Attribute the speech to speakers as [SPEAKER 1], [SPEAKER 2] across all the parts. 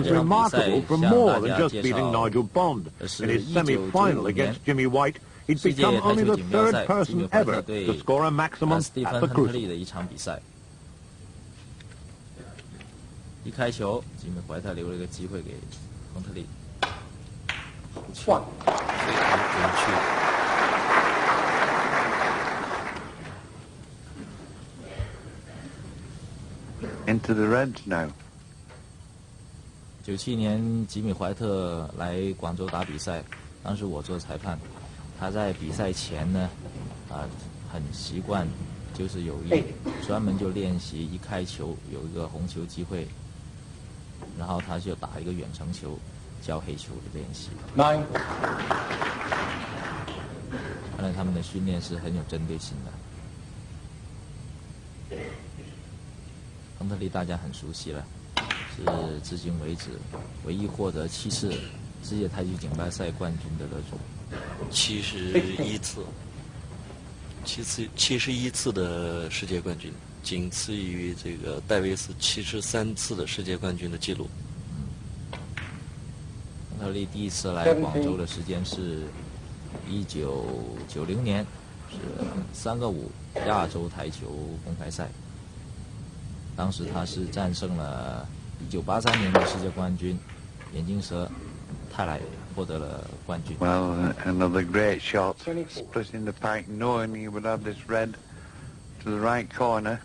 [SPEAKER 1] is remarkable for more than just beating Nigel Bond. In his semi-final against Jimmy White, he'd become only the third person ever to score a maximum at the Crucible.
[SPEAKER 2] 一开球，吉米怀特留了一个机会给亨特利。
[SPEAKER 3] 哇！
[SPEAKER 4] Into the Reds now.
[SPEAKER 2] 97年，吉米怀特来广州打比赛，当时我做裁判。他在比赛前呢，很习惯，就是专门就练习一开球有一个红球机会，然后他就打一个远程球，叫黑球的练习。
[SPEAKER 3] 9。
[SPEAKER 2] 看来他们的训练是很有针对性的。亨特利大家很熟悉了，是至今为止唯一获得7次世界太极锦标赛冠军的得主。
[SPEAKER 5] 71次的世界冠军，仅次于这个戴维斯73次的世界冠军的记录。
[SPEAKER 2] 亨特利第一次来广州的时间是1990年，是3个5亚洲台球公开赛。当时他是战胜了1983年的世界冠军眼镜蛇泰莱，获得了冠军。
[SPEAKER 4] Well, another great shot, splitting the pack, knowing he would have this red to the right corner.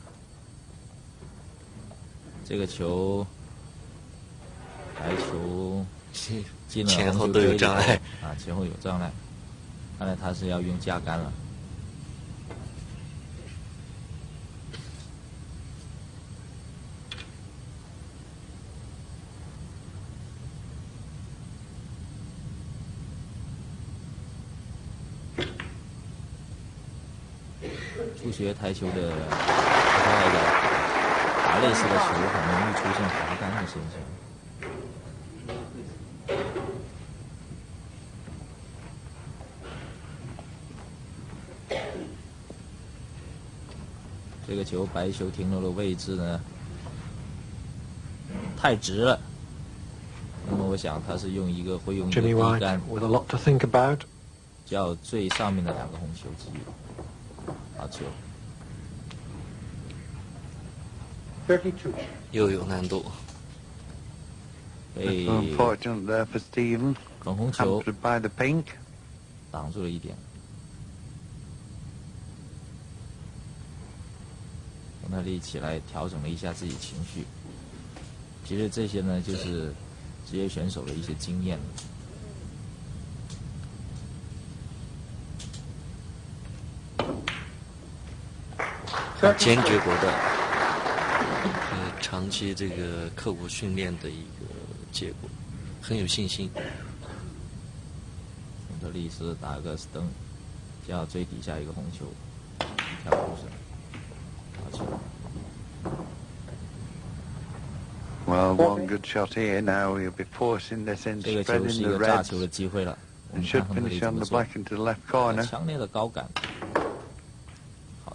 [SPEAKER 2] 这个球，白球进了
[SPEAKER 5] 前后都有障碍
[SPEAKER 2] 啊，前后有障碍，看来他是要用架杆了。 初学台球的国外的打类似的球，很容易出现滑杆的现象。这个球白球停留的位置呢，太直了。那么我想他是用一个低杆，叫最上面的2个红球机。 好球，
[SPEAKER 5] 又有难度。
[SPEAKER 2] 被
[SPEAKER 4] Unfortunate there for Stephen.
[SPEAKER 2] 粉红球
[SPEAKER 4] by the pink.
[SPEAKER 2] 挡住了一点。亨特利起来调整了一下自己情绪。其实这些呢，就是职业选手的一些经验。
[SPEAKER 5] 很坚决果断，长期这个刻苦训练的一个结果，很有信心。
[SPEAKER 2] 亨特利是打个灯，叫最底下一个红球，跳出身，好球。
[SPEAKER 4] Well, one good shot here. Now he'll be forcing this in,
[SPEAKER 2] 这个球是
[SPEAKER 4] spreading
[SPEAKER 2] 一
[SPEAKER 4] the
[SPEAKER 2] 个炸
[SPEAKER 4] reds,
[SPEAKER 2] 球的机会了。
[SPEAKER 4] and should finish on the black into the left corner.
[SPEAKER 2] 强烈的高杆。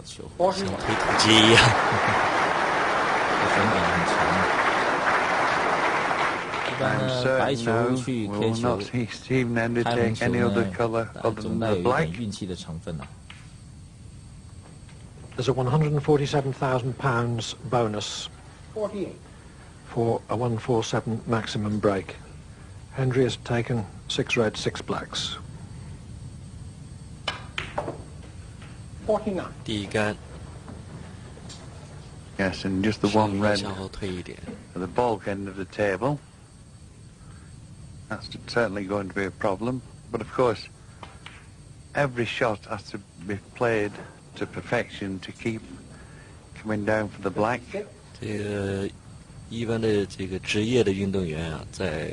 [SPEAKER 2] 球，
[SPEAKER 5] 像推土机一样，
[SPEAKER 2] 这旋感很强。一般呢，白球去贴球，开红球呢，总带有一点运气的成分啊。
[SPEAKER 6] There's a £147,000 bonus for a 147 maximum break. Hendry has taken 6 reds, 6 blacks.
[SPEAKER 5] 第一杆。
[SPEAKER 4] Yes, and just the one red
[SPEAKER 5] 向后退一点。
[SPEAKER 4] at the bulk end of the table. That's certainly going to be a problem. But of course, every shot has to be played to perfection to keep coming down for the black.
[SPEAKER 5] 这个一般的这个职业的运动员啊，在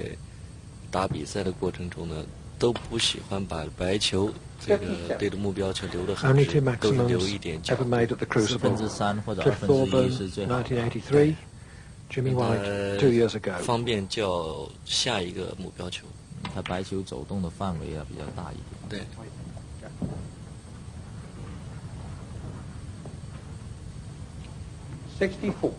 [SPEAKER 5] 打比赛的过程中呢，都不喜欢把白球这个对着目标球留得很直，都是留一点角。
[SPEAKER 2] 3/4或者1/2是最好的。
[SPEAKER 6] Jimmy White 2 years ago.
[SPEAKER 5] 方便叫下一个目标球。
[SPEAKER 2] 他白球走动的范围啊比较大一点。
[SPEAKER 5] 对。
[SPEAKER 3] 64.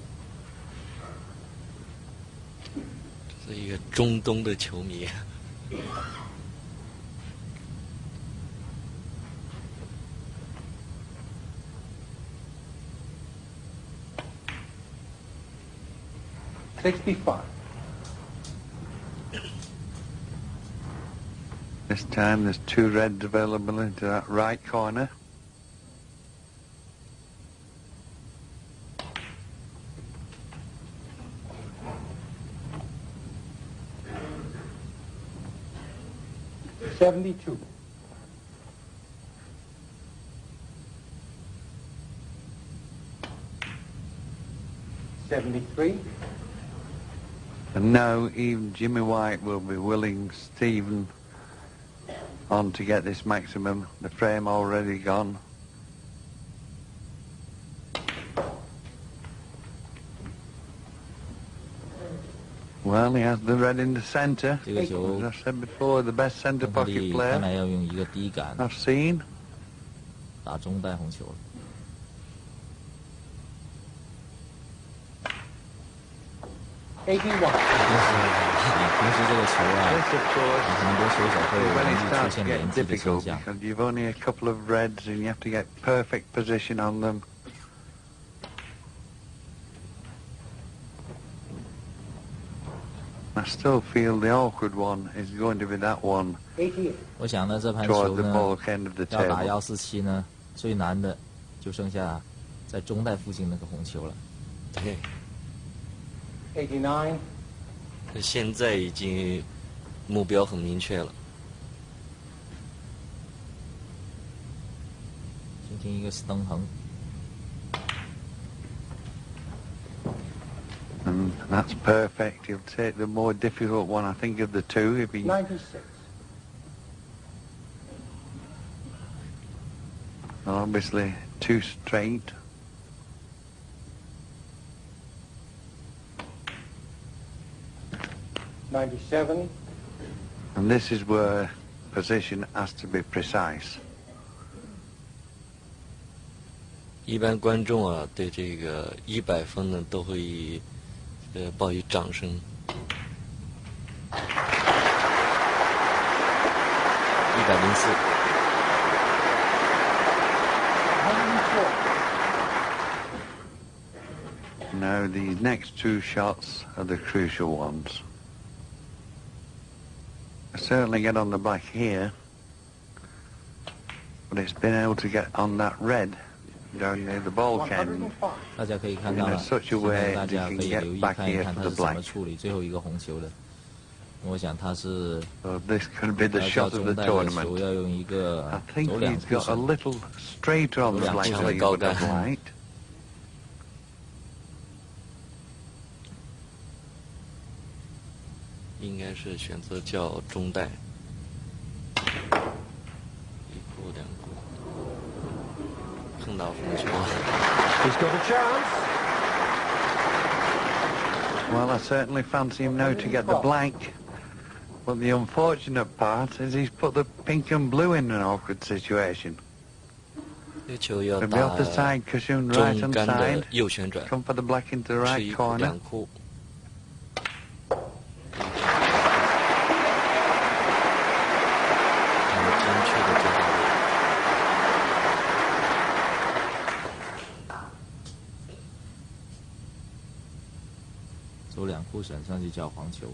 [SPEAKER 5] 是一个中东的球迷。
[SPEAKER 3] 65.
[SPEAKER 4] This time there's 2 reds available into that right corner.
[SPEAKER 3] $72. $73.
[SPEAKER 4] And now even Jimmy White will be willing Stephen on to get this maximum. The frame already gone. Well, he has the red in the centre. As I said before, the best centre pocket player I've seen.
[SPEAKER 2] 打中带红球了。
[SPEAKER 3] 81.
[SPEAKER 2] 平时这个球啊，很多球手会容易出现连击的现象。
[SPEAKER 4] You've only a couple of reds and you have to get perfect position on them. I still feel the awkward one is going to be that one
[SPEAKER 3] 88.
[SPEAKER 2] 我想呢，这盘球
[SPEAKER 4] toward the
[SPEAKER 2] 呢，
[SPEAKER 4] ball end of the
[SPEAKER 2] 要打
[SPEAKER 4] table.
[SPEAKER 2] 147呢，最难的就剩下在中带附近那个红球了。
[SPEAKER 5] 对，
[SPEAKER 3] 89.
[SPEAKER 5] 现在已经目标很明确了。
[SPEAKER 2] 进行一个蹬横。
[SPEAKER 4] And that's perfect. He'll take the more difficult one, I think, of the 2 if he...
[SPEAKER 3] 96.
[SPEAKER 4] Obviously, 2 straight.
[SPEAKER 3] $97.
[SPEAKER 4] And this is where position has to be precise.
[SPEAKER 5] 一般观众啊，对这个100分呢，都会报以掌声。104。
[SPEAKER 4] Now these next 2 shots are the crucial ones. I certainly get on the black here, but it's been able to get on that red down near the ball end
[SPEAKER 2] 大家可以看到
[SPEAKER 4] in
[SPEAKER 2] 了，
[SPEAKER 4] such
[SPEAKER 2] 现
[SPEAKER 4] a
[SPEAKER 2] 在
[SPEAKER 4] way
[SPEAKER 2] 大
[SPEAKER 4] that
[SPEAKER 2] 家
[SPEAKER 4] you
[SPEAKER 2] 可
[SPEAKER 4] can
[SPEAKER 2] 以
[SPEAKER 4] get
[SPEAKER 2] 留意
[SPEAKER 4] back
[SPEAKER 2] 看一
[SPEAKER 4] here
[SPEAKER 2] 看
[SPEAKER 4] for
[SPEAKER 2] 他
[SPEAKER 4] the
[SPEAKER 2] 是怎么
[SPEAKER 4] black.
[SPEAKER 2] 处理最后一个红球的。我想他是
[SPEAKER 4] So this could be the
[SPEAKER 2] 要
[SPEAKER 4] shot
[SPEAKER 2] 叫
[SPEAKER 4] of
[SPEAKER 2] 中
[SPEAKER 4] the
[SPEAKER 2] 带的球
[SPEAKER 4] tournament.
[SPEAKER 2] 要用一个
[SPEAKER 4] I think
[SPEAKER 2] 走两
[SPEAKER 4] he's
[SPEAKER 2] 步
[SPEAKER 4] got a
[SPEAKER 2] 绳，
[SPEAKER 4] little straighter on the black than he would have liked.
[SPEAKER 5] 应该是选择叫中带，一步两步，碰到红球了。
[SPEAKER 6] He's got a chance.
[SPEAKER 4] Well, I certainly fancy him now to get the black. But the unfortunate part is he's put the pink and blue in an awkward situation.
[SPEAKER 5] 这球要
[SPEAKER 4] From the
[SPEAKER 5] 打
[SPEAKER 4] other side, Kusum right
[SPEAKER 5] 中
[SPEAKER 4] hand
[SPEAKER 5] 杆的
[SPEAKER 4] side.
[SPEAKER 5] 右旋转，
[SPEAKER 4] Come for the black into the
[SPEAKER 5] 是
[SPEAKER 4] right
[SPEAKER 5] 一步
[SPEAKER 4] corner.
[SPEAKER 5] 两库。精确的做到位。
[SPEAKER 2] 走两步绳上去叫黄球。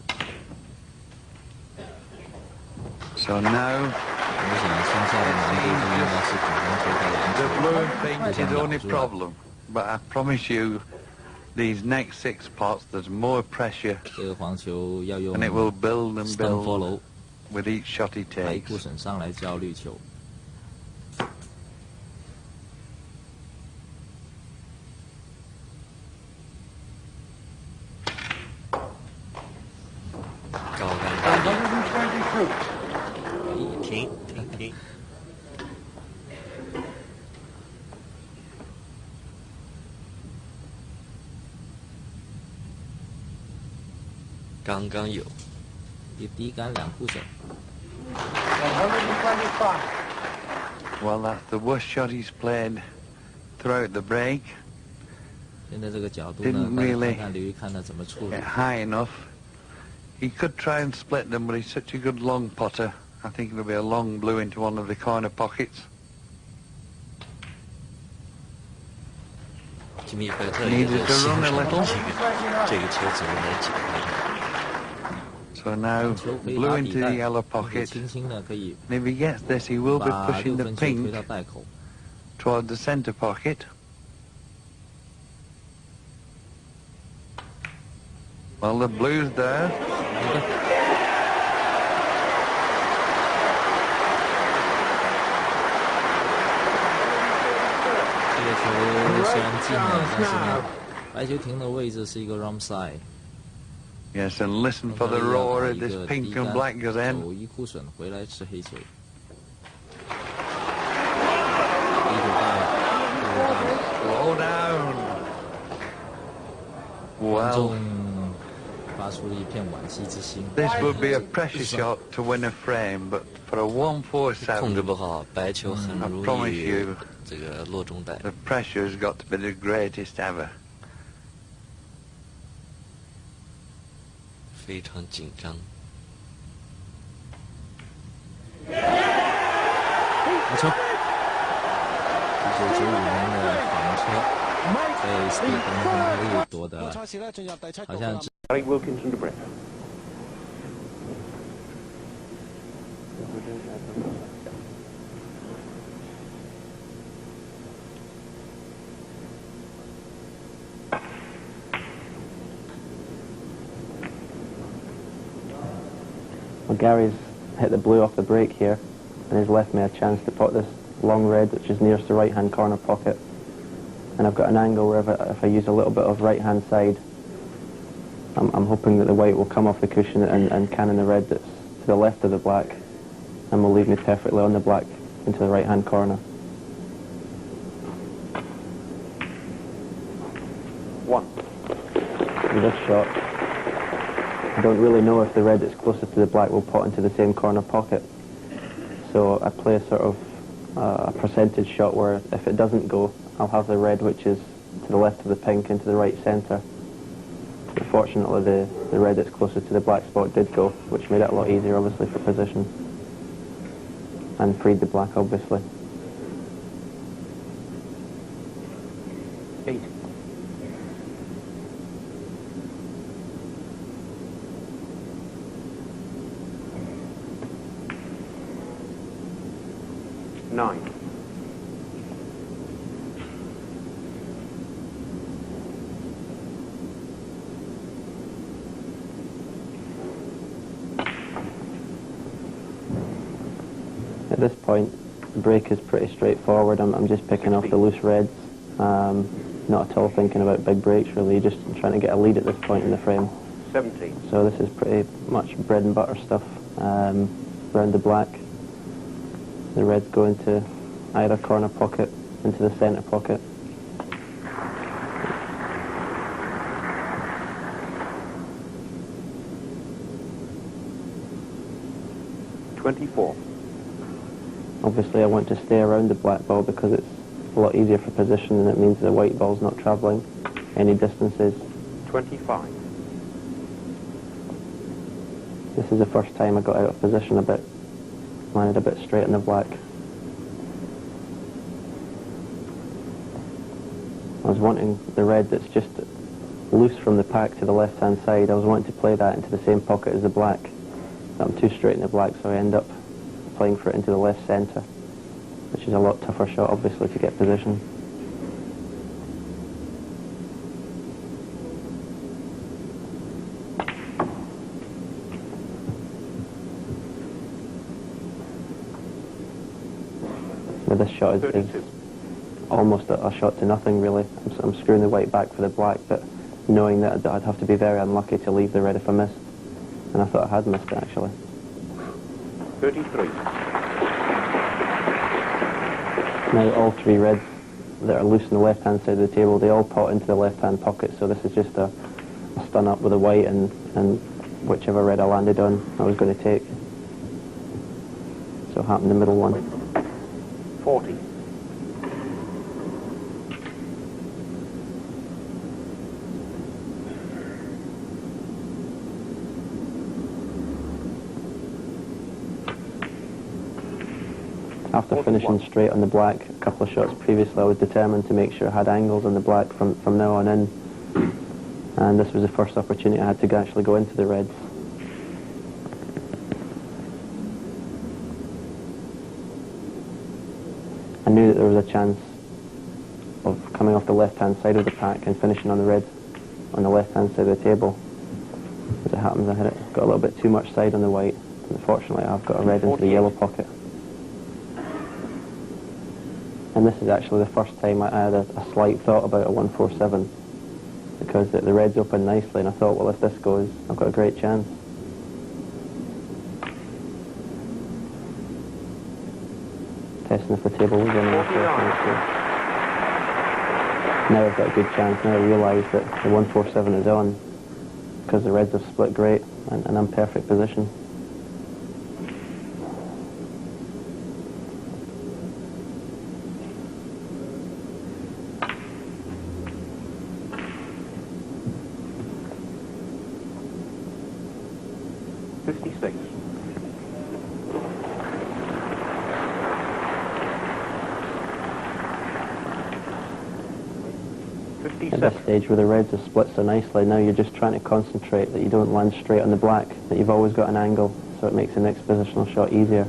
[SPEAKER 4] So now
[SPEAKER 2] 我想剩下的难度就应该是可能球到篮
[SPEAKER 4] the
[SPEAKER 2] 球
[SPEAKER 4] blue and pink
[SPEAKER 2] 互
[SPEAKER 4] is
[SPEAKER 2] 相
[SPEAKER 4] the
[SPEAKER 2] 咬
[SPEAKER 4] only
[SPEAKER 2] 住了。
[SPEAKER 4] problem. But I promise you, these next 6 pots, there's more pressure
[SPEAKER 2] 这个黄球要用
[SPEAKER 4] and it will build and
[SPEAKER 2] stand
[SPEAKER 4] build
[SPEAKER 2] follow
[SPEAKER 4] with each shot he
[SPEAKER 2] 把一
[SPEAKER 4] takes.
[SPEAKER 2] 步绳上来叫绿球。
[SPEAKER 5] 高杆大力，
[SPEAKER 3] 122.
[SPEAKER 5] 停停停。刚刚有，
[SPEAKER 2] 一低杆两步绳。
[SPEAKER 3] 125.
[SPEAKER 4] Well, that's the worst shot he's played throughout the break.
[SPEAKER 2] 现在这个角度
[SPEAKER 4] Didn't
[SPEAKER 2] 呢，大家
[SPEAKER 4] really
[SPEAKER 2] 看看留意看他怎么处理
[SPEAKER 4] Get。high enough. He could try and split them, but he's such a good long potter. I think it'll be a long blue into one of the corner pockets.
[SPEAKER 5] Jimmy White
[SPEAKER 4] Needed to run a little.
[SPEAKER 5] 这个球怎么来解开的？
[SPEAKER 4] So now, blue into the yellow pocket. And if he gets this, he will be pushing the pink toward the center pocket. Well, the blue's there. Yes, and listen for the roar of this pink and black gazelle. Slow down. Well, this would be a pressure shot to win a frame, but for a 147,
[SPEAKER 5] 控制不好，白球很容
[SPEAKER 4] promise
[SPEAKER 5] 易
[SPEAKER 4] you
[SPEAKER 5] 这个落中袋。
[SPEAKER 4] the pressure's got to be the greatest ever.
[SPEAKER 5] 非常紧张。
[SPEAKER 2] 没错。1995年的房车被斯蒂芬·亨利夺得了，好像。
[SPEAKER 3] Gary Wilkinson to break.
[SPEAKER 7] Well, Gary's hit the blue off the break here, and he's left me a chance to pot this long red, which is nearest the right-hand corner pocket. And I've got an angle where if I use a little bit of right-hand side, I'm hoping that the white will come off the cushion and cannon the red that's to the left of the black, and will leave me perfectly on the black into the right-hand corner. With this shot, I don't really know if the red that's closest to the black will pot into the same corner pocket. So I play a sort of a percentage shot where if it doesn't go, I'll have the red which is to the left of the pink into the right centre. But fortunately the red that's closest to the black spot did go, which made it a lot easier obviously for position. And freed the black obviously.
[SPEAKER 3] 8.
[SPEAKER 7] At this point, the break is pretty straightforward. I'm just picking off the loose reds. Not at all thinking about big breaks really, just trying to get a lead at this point in the frame.
[SPEAKER 3] 17.
[SPEAKER 7] So this is pretty much bread and butter stuff. Around the black, the reds go into either corner pocket, into the centre pocket. Obviously I want to stay around the black ball because it's a lot easier for position and it means the white ball's not travelling any distances.
[SPEAKER 3] 25.
[SPEAKER 7] This is the first time I got out of position a bit, landed a bit straight in the black. I was wanting the red that's just loose from the pack to the left-hand side. I was wanting to play that into the same pocket as the black. But I'm too straight in the black, so I end up playing for it into the left centre, which is a lot tougher shot, obviously, to get position. But this shot is almost a shot to nothing, really. I'm screwing the white back for the black, but knowing that I'd have to be very unlucky to leave the red if I missed. And I thought I had missed it, actually.
[SPEAKER 3] 33.
[SPEAKER 7] Now all three reds that are loose on the left-hand side of the table, they all pot into the left-hand pocket, so this is just a stun up with a white and whichever red I landed on I was going to take. So it happened the middle one.
[SPEAKER 3] 40.
[SPEAKER 7] After finishing straight on the black a couple of shots previously, I was determined to make sure I had angles on the black from now on in. And this was the first opportunity I had to actually go into the reds. I knew that there was a chance of coming off the left-hand side of the pack and finishing on the red on the left-hand side of the table. As it happens, I got a little bit too much side on the white. Unfortunately, I've got a red into the yellow pocket. And this is actually the first time I had a slight thought about a 147, because the red's opened nicely, and I thought, well, if this goes, I've got a great chance. Testing if the table was on after now I've got a good chance. Now I realise that the 147 is on, because the reds have split great, and I'm in perfect position. At this stage where the reds have split so nicely, now you're just trying to concentrate that you don't land straight on the black, that you've always got an angle, so it makes the next positional shot easier.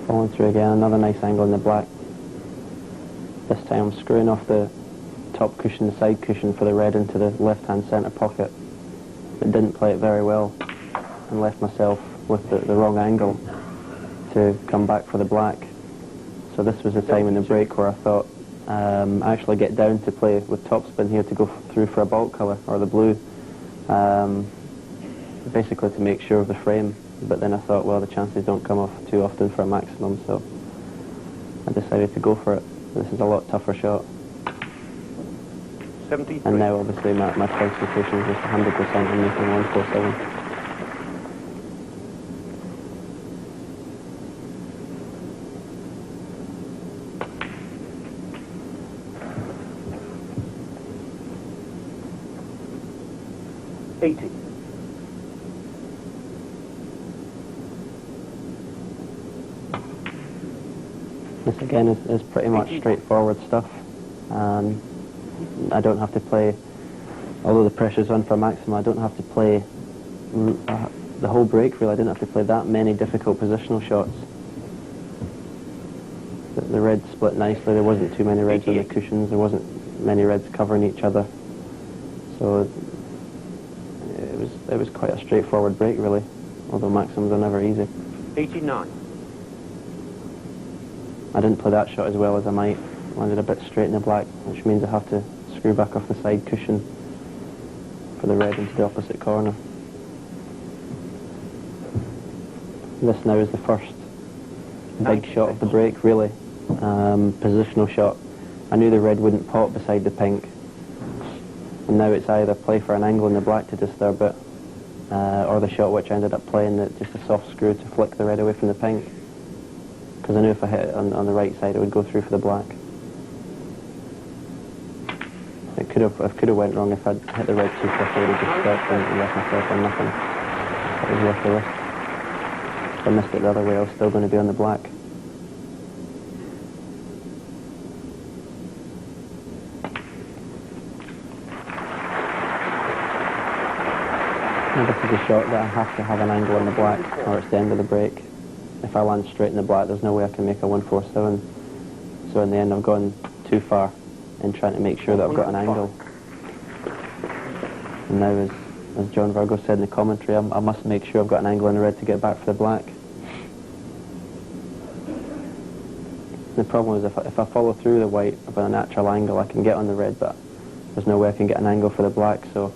[SPEAKER 7] Falling through again, another nice angle in the black. This time I'm screwing off the top cushion, the side cushion for the red into the left-hand centre pocket. It didn't play it very well and left myself with the wrong angle to come back for the black. So this was the time in the break where I thought actually get down to play with topspin here to go through for a bulk colour, or the blue, basically to make sure of the frame. But then I thought, well, the chances don't come off too often for a maximum, so I decided to go for it. This is a lot tougher shot.
[SPEAKER 3] 73.
[SPEAKER 7] And now, obviously, my concentration is just 100% on making 147. This again is pretty much straightforward stuff. I don't have to play, although the pressure's on for a maximum, I don't have to play the whole break really. I didn't have to play that many difficult positional shots. The reds split nicely, there wasn't too many reds on the cushions, there wasn't many reds covering each other. So it was quite a straightforward break really, although maximums are never easy.
[SPEAKER 3] 89.
[SPEAKER 7] I didn't play that shot as well as I might. Landed a bit straight in the black, which means I have to screw back off the side cushion for the red into the opposite corner. This now is the first big shot of the break, really. Positional shot. I knew the red wouldn't pop beside the pink, and now it's either play for an angle in the black to disturb it, or the shot which I ended up playing, just a soft screw to flick the red away from the pink. Because I knew if I hit it on the right side, it would go through for the black. It could have went wrong if I'd hit the red too quickly. I would have just stopped and left myself on nothing. It was worth the risk. If I missed it the other way, I was still going to be on the black. And this is a shot that I have to have an angle on the black, or it's the end of the break. If I land straight in the black, there's no way I can make a 147. So in the end, I've gone too far in trying to make sure that I've got an angle. And now, as John Virgo said in the commentary, I must make sure I've got an angle on the red to get back for the black. The problem is if I follow through the white with a natural angle, I can get on the red, but there's no way I can get an angle for the black, so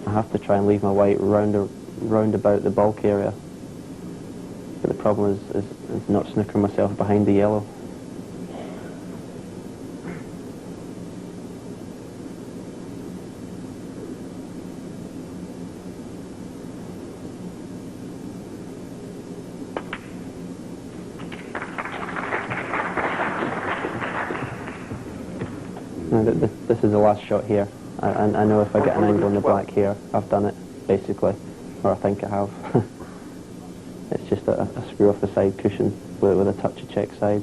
[SPEAKER 7] I have to try and leave my white round about the bulk area. But the problem is not snookering myself behind the yellow. No, this is the last shot here. I know if I get an angle on the black here, I've done it, basically. Or I think I have. It's just a screw off the side cushion with a touch of check side.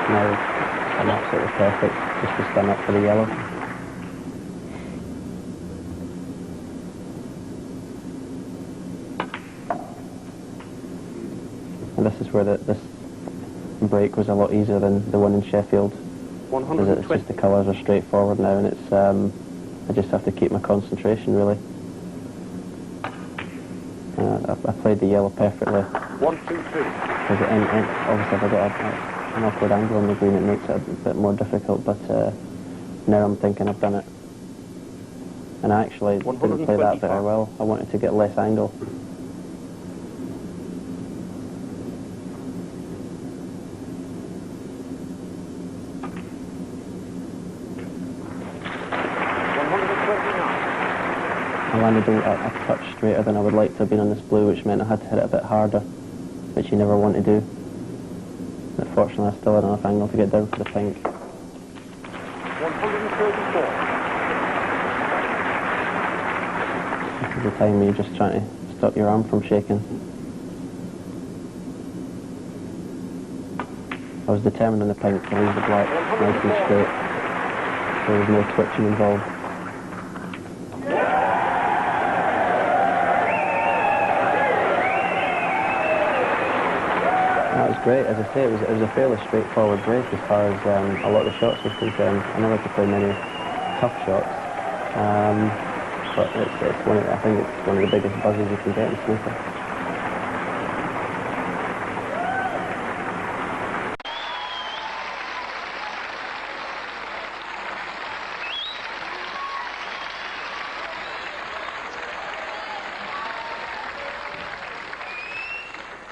[SPEAKER 7] Now I'm absolutely perfect just to stand up for the yellow. And this is where this break was a lot easier than the one in Sheffield. Because it's just the colours are straightforward now, and it's I just have to keep my concentration really. I played the yellow perfectly.
[SPEAKER 3] 1, 2, 3.
[SPEAKER 7] Because obviously if I got an awkward angle on the green, it makes it a bit more difficult. But now I'm thinking I've done it, and I actually didn't play that very well. I wanted to get less angle. I landed a touch straighter than I would like to have been on this blue, which meant I had to hit it a bit harder, which you never want to do. But fortunately I still had enough angle to get down for the pink.
[SPEAKER 3] 134.
[SPEAKER 7] This is the time where you're just trying to stop your arm from shaking. I was determined on the pink to leave the black nice and straight. There was no twitching involved. That was great. As I say, it was a fairly straightforward break as far as a lot of the shots were concerned. I never had to play many tough shots, but it's one of, I think it's one of the biggest buzzes you can get in snooker.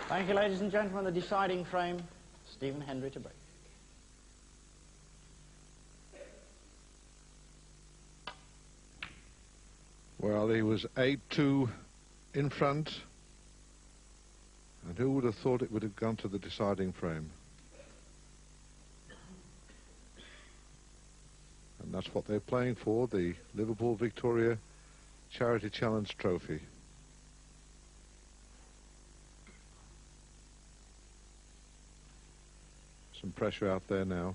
[SPEAKER 8] Thank you, ladies and gentlemen. The deciding frame, Stephen Hendry to break.
[SPEAKER 6] Well, he was 8-2 in front, and who would have thought it would have gone to the deciding frame? And that's what they're playing for, the Liverpool Victoria Charity Challenge Trophy. Some pressure out there now.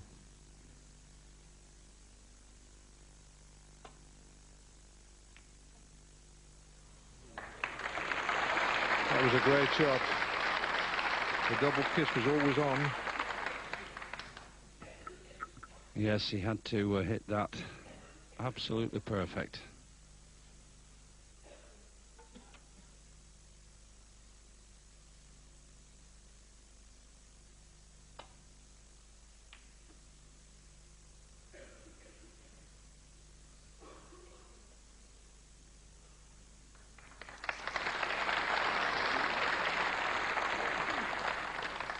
[SPEAKER 6] That was a great shot. The double kiss was always on.
[SPEAKER 9] Yes, he had to hit that absolutely perfect.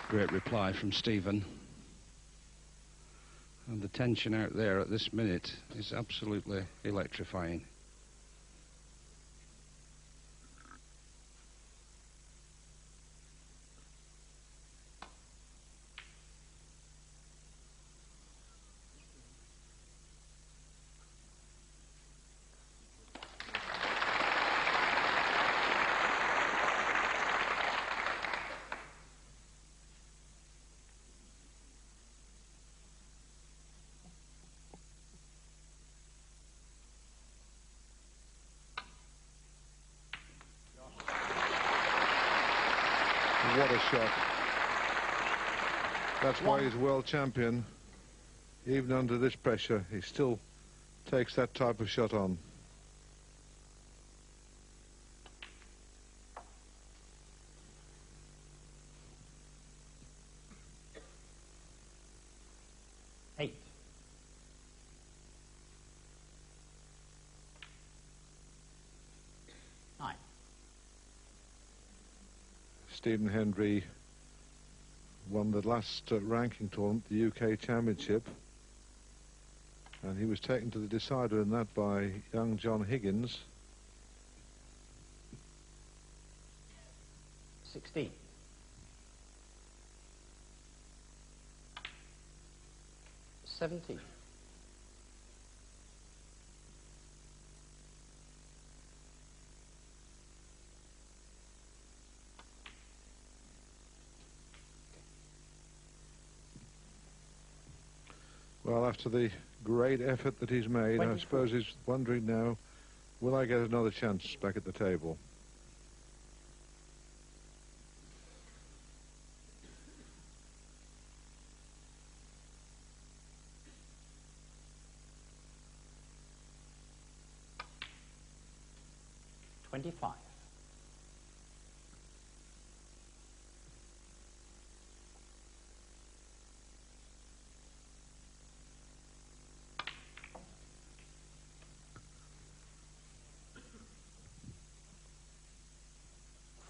[SPEAKER 9] Great reply from Stephen. And the tension out there at this minute is absolutely electrifying.
[SPEAKER 6] What a shot. That's why he's world champion. Even under this pressure, he still takes that type of shot on. Stephen Hendry won the last ranking tournament, the UK Championship, and he was taken to the decider in that by young John Higgins.
[SPEAKER 8] 16. 17.
[SPEAKER 6] 'Well, after the great effort that he's made,
[SPEAKER 8] 24.
[SPEAKER 6] I suppose he's wondering now, will I get another chance back at the table?
[SPEAKER 8] $25.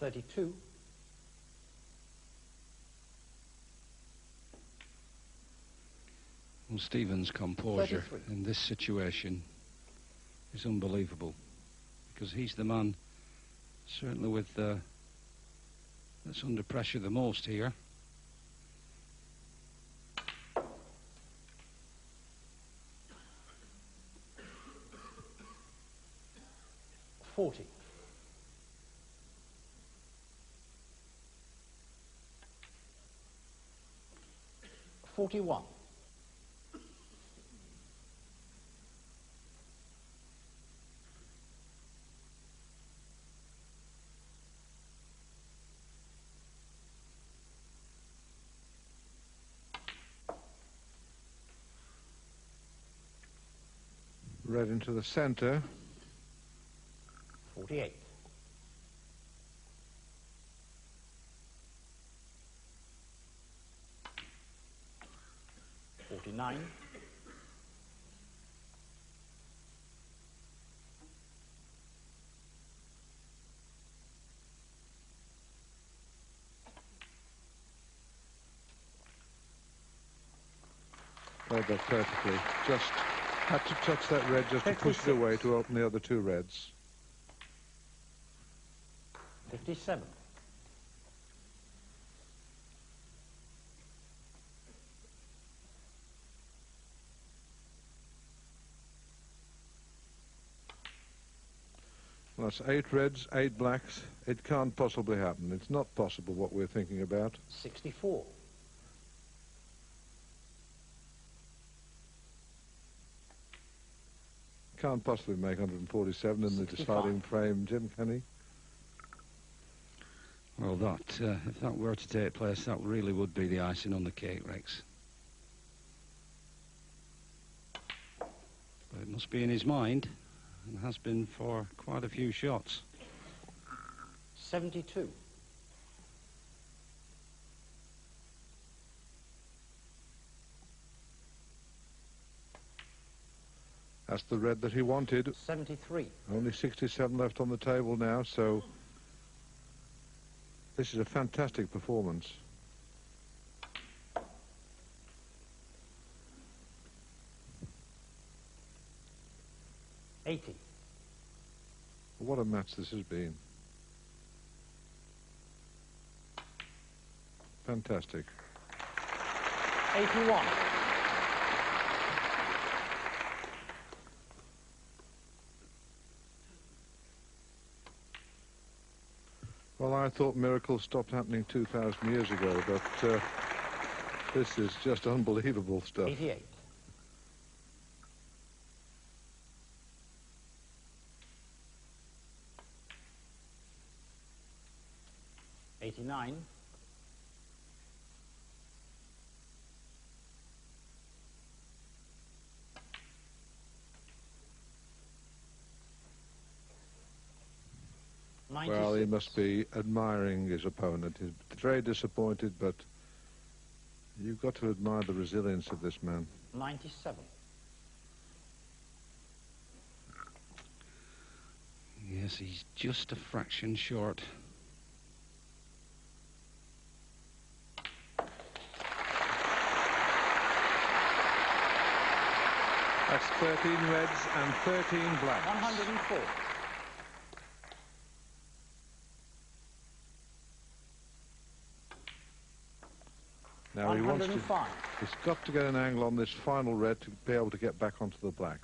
[SPEAKER 8] 32.
[SPEAKER 9] Well, Stephen's composure
[SPEAKER 8] 33.
[SPEAKER 9] in this situation is unbelievable, because he's the man, certainly with that's under pressure the most here.
[SPEAKER 8] $40. 41.
[SPEAKER 6] 'Red into the center.
[SPEAKER 8] 48. 49.
[SPEAKER 6] 'Played that perfectly. Just had to touch that red just to push it away to open the other two reds.
[SPEAKER 8] 57.
[SPEAKER 6] 'That's 8 reds, 8 blacks. It can't possibly happen. It's not possible what we're thinking about.
[SPEAKER 8] 64.
[SPEAKER 6] 'Can't possibly make 147 in the
[SPEAKER 8] 65.
[SPEAKER 6] deciding frame, Jim, can he?
[SPEAKER 9] Well, that, if that were to take place, that really would be the icing on the cake, Rex. But it must be in his mind, and has been for quite a few shots.
[SPEAKER 8] 72.
[SPEAKER 6] 'That's the red that he wanted.
[SPEAKER 8] 73.
[SPEAKER 6] Only 67 left on the table now, so this is a fantastic performance.
[SPEAKER 8] $80.
[SPEAKER 6] What a match this has been. Fantastic.
[SPEAKER 8] 81.
[SPEAKER 6] Well, I thought miracles stopped happening 2,000 years ago, but this is just unbelievable stuff.
[SPEAKER 8] 88. 89. 96.
[SPEAKER 6] Well, he must be admiring his opponent. He's very disappointed, but you've got to admire the resilience of this man.
[SPEAKER 8] 97.
[SPEAKER 9] Yes, he's just a fraction short.
[SPEAKER 6] That's 13 reds and 13 blacks.
[SPEAKER 8] 104.
[SPEAKER 6] Now he wants to, he's got to get an angle on this final red to be able to get back onto the black.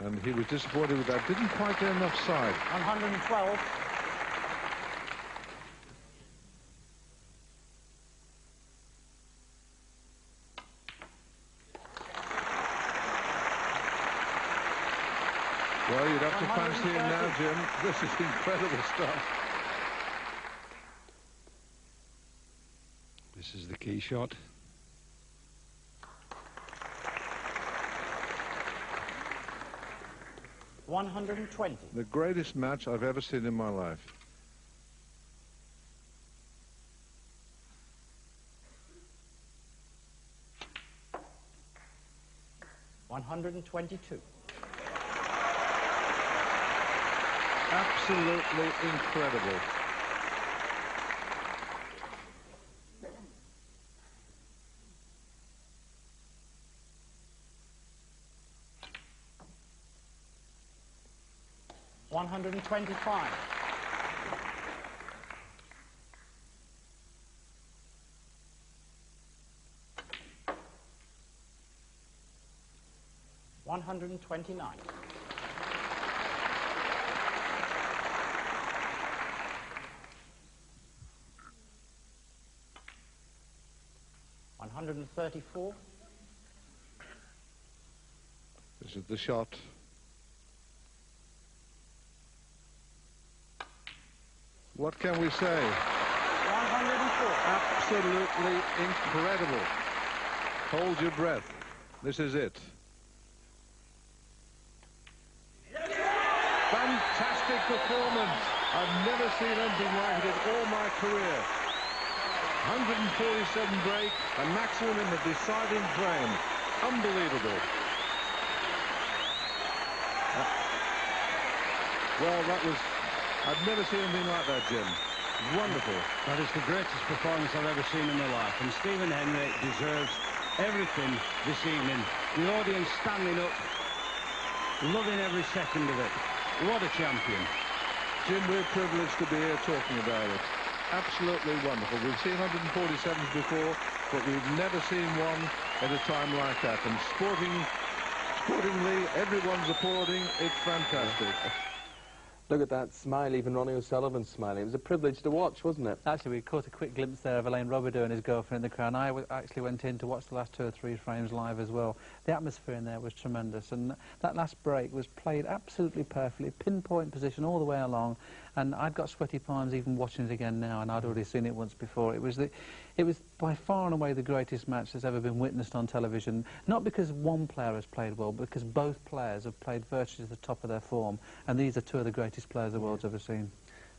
[SPEAKER 6] And he was disappointed with that. Didn't quite get enough side.
[SPEAKER 8] 112.
[SPEAKER 6] Well, you'd have to fancy him now, Jim. This is incredible stuff.
[SPEAKER 9] This is the key shot.
[SPEAKER 8] $120.
[SPEAKER 6] The greatest match I've ever seen in my life.
[SPEAKER 8] $122.
[SPEAKER 6] Absolutely incredible.
[SPEAKER 8] $125. $129. $134.
[SPEAKER 6] This is the shot. What can we say?
[SPEAKER 8] 104.
[SPEAKER 6] Absolutely incredible. Hold your breath. This is it. Fantastic performance. I've never seen anything like it in all my career. 147 break, a maximum in the deciding frame. Unbelievable. Well, that was... I've never seen anything like that, Jim. Wonderful.
[SPEAKER 9] That is the greatest performance I've ever seen in my life. And Stephen Hendry deserves everything this evening. The audience standing up, loving every second of it. What a champion.
[SPEAKER 6] Jim, we're privileged to be here talking about it. Absolutely wonderful. We've seen 147s before, but we've never seen one at a time like that. And sportingly, everyone's applauding. It's fantastic.
[SPEAKER 10] Look at that smile, even Ronnie O'Sullivan smiling. It was a privilege to watch, wasn't it?
[SPEAKER 11] Actually, we caught a quick glimpse there of Alain Robideau and his girlfriend in the crowd. I actually went in to watch the last 2 or 3 frames live as well. The atmosphere in there was tremendous, and that last break was played absolutely perfectly, pinpoint position all the way along, and I'd got sweaty palms even watching it again now, and I'd already seen it once before. It was by far and away the greatest match that's ever been witnessed on television, not because one player has played well, but because both players have played virtually to the top of their form, and these are 2 of the greatest players the world's ever seen.